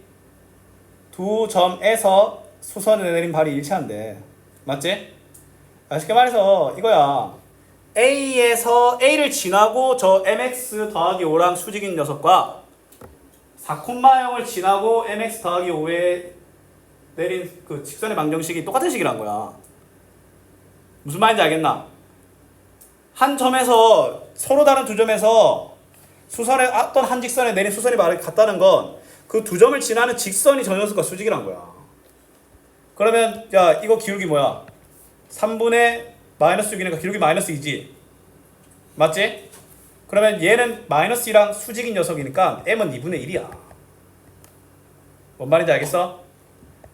두 점에서 수선에 내린 발이 일치한대. 맞지? 쉽게 말해서 이거야. A에서 A를 지나고 저 mx 더하기 5랑 수직인 녀석과 4,0을 지나고 mx 더하기 5에 내린 그 직선의 방정식이 똑같은 식이란 거야. 무슨 말인지 알겠나? 한 점에서 서로 다른 두 점에서 수선의 어떤 한 직선에 내린 수선의 발이 같다는 건 그 두 점을 지나는 직선이 저 녀석과 수직이란 거야. 그러면 야 이거 기울기 뭐야? 3분의 마이너스 6이니까 기울기 마이너스 2지. 맞지? 그러면 얘는 마이너스 2랑 수직인 녀석이니까 m은 2분의 1이야. 뭔 말인지 알겠어?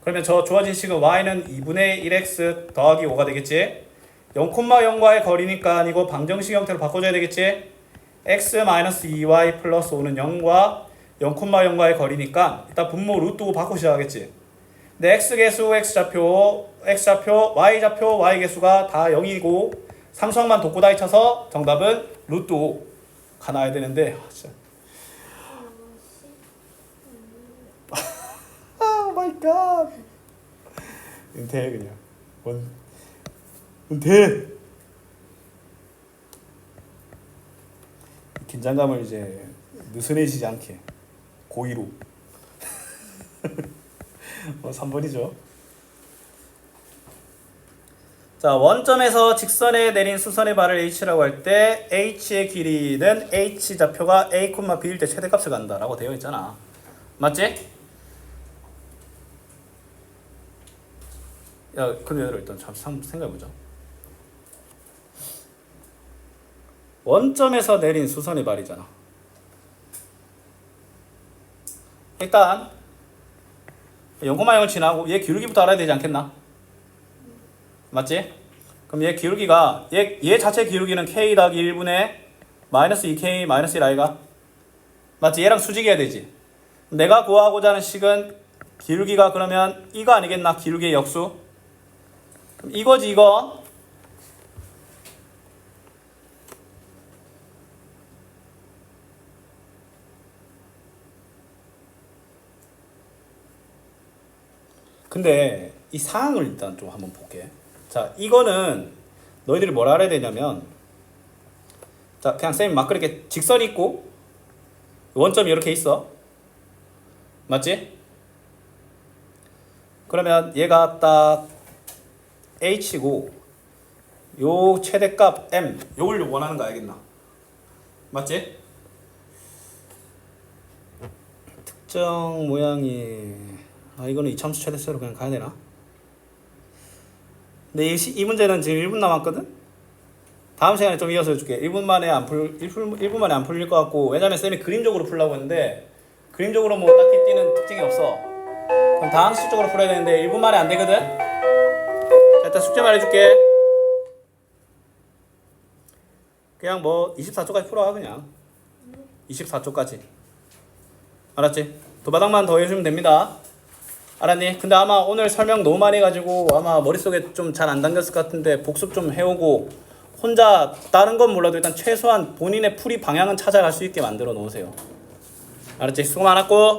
그러면 저 주어진 식은 y는 2분의 1x 더하기 5가 되겠지? 0,0과의 거리니까 이거 방정식 형태로 바꿔줘야 되겠지? x-2y 플러스 5는 0과 0,0과의 거리니까 일단 분모 루트 5 바꿔 시작하겠지? 근데 x계수, x좌표, y좌표, y계수가 다 0이고 상수항만 돋고 다이쳐서 정답은 루트 5가 나와야 되는데 진짜. 오 마이 갓. 은퇴해 그냥. 은퇴. 긴장감을 이제 느슨해지지 않게 고의로. 3번이죠. 자, 원점에서 직선에 내린 수선의 발을 h라고 할 때 h의 길이는 h 좌표가 a, b일 때 최대값을 간다라고 되어 있잖아. 맞지? 야, 그럼 일단 잠시 생각해보자. 원점에서 내린 수선의 발이잖아. 일단 0,0을 지나고 얘 기울기부터 알아야 되지 않겠나? 맞지? 그럼 얘 기울기가 얘 자체 기울기는 k 더하기 1분의 마이너스 2k 마이너스 1 i가 맞지? 얘랑 수직해야 되지. 내가 구하고자 하는 식은 기울기가 그러면 이거 아니겠나? 기울기의 역수. 그럼 이거지 이거. 근데 이 사항을 일단 좀 한번 볼게. 자, 이거는 너희들이 뭘 알아야 되냐면, 자, 그냥 쌤이 막 그렇게 직선이 있고 원점이 이렇게 있어. 맞지? 그러면 얘가 딱 h고 요 최대값 m 요걸 원하는 거 알겠나? 맞지? 특정 모양이 이거는 이참수 최대수로 그냥 가야 되나? 근데 이 문제는 지금 1분 남았거든? 다음 시간에 좀 이어서 해줄게. 1분 만에 안 풀릴 것 같고, 왜냐면 쌤이 그림적으로 풀려고 했는데 그림적으로 뭐 딱히 띄는 특징이 없어. 그럼 다항식적으로 풀어야 되는데 1분 만에 안 되거든? 자, 일단 숙제 말해줄게. 그냥 뭐 24초까지 풀어 그냥. 24초까지. 알았지? 두 바닥만 더 해주면 됩니다. 알았니? 근데 아마 오늘 설명 너무 많이 해가지고 아마 머릿속에 좀 잘 안 담겼을 것 같은데 복습 좀 해오고 혼자 다른 건 몰라도 일단 최소한 본인의 풀이 방향은 찾아갈 수 있게 만들어 놓으세요. 알았지? 수고 많았고.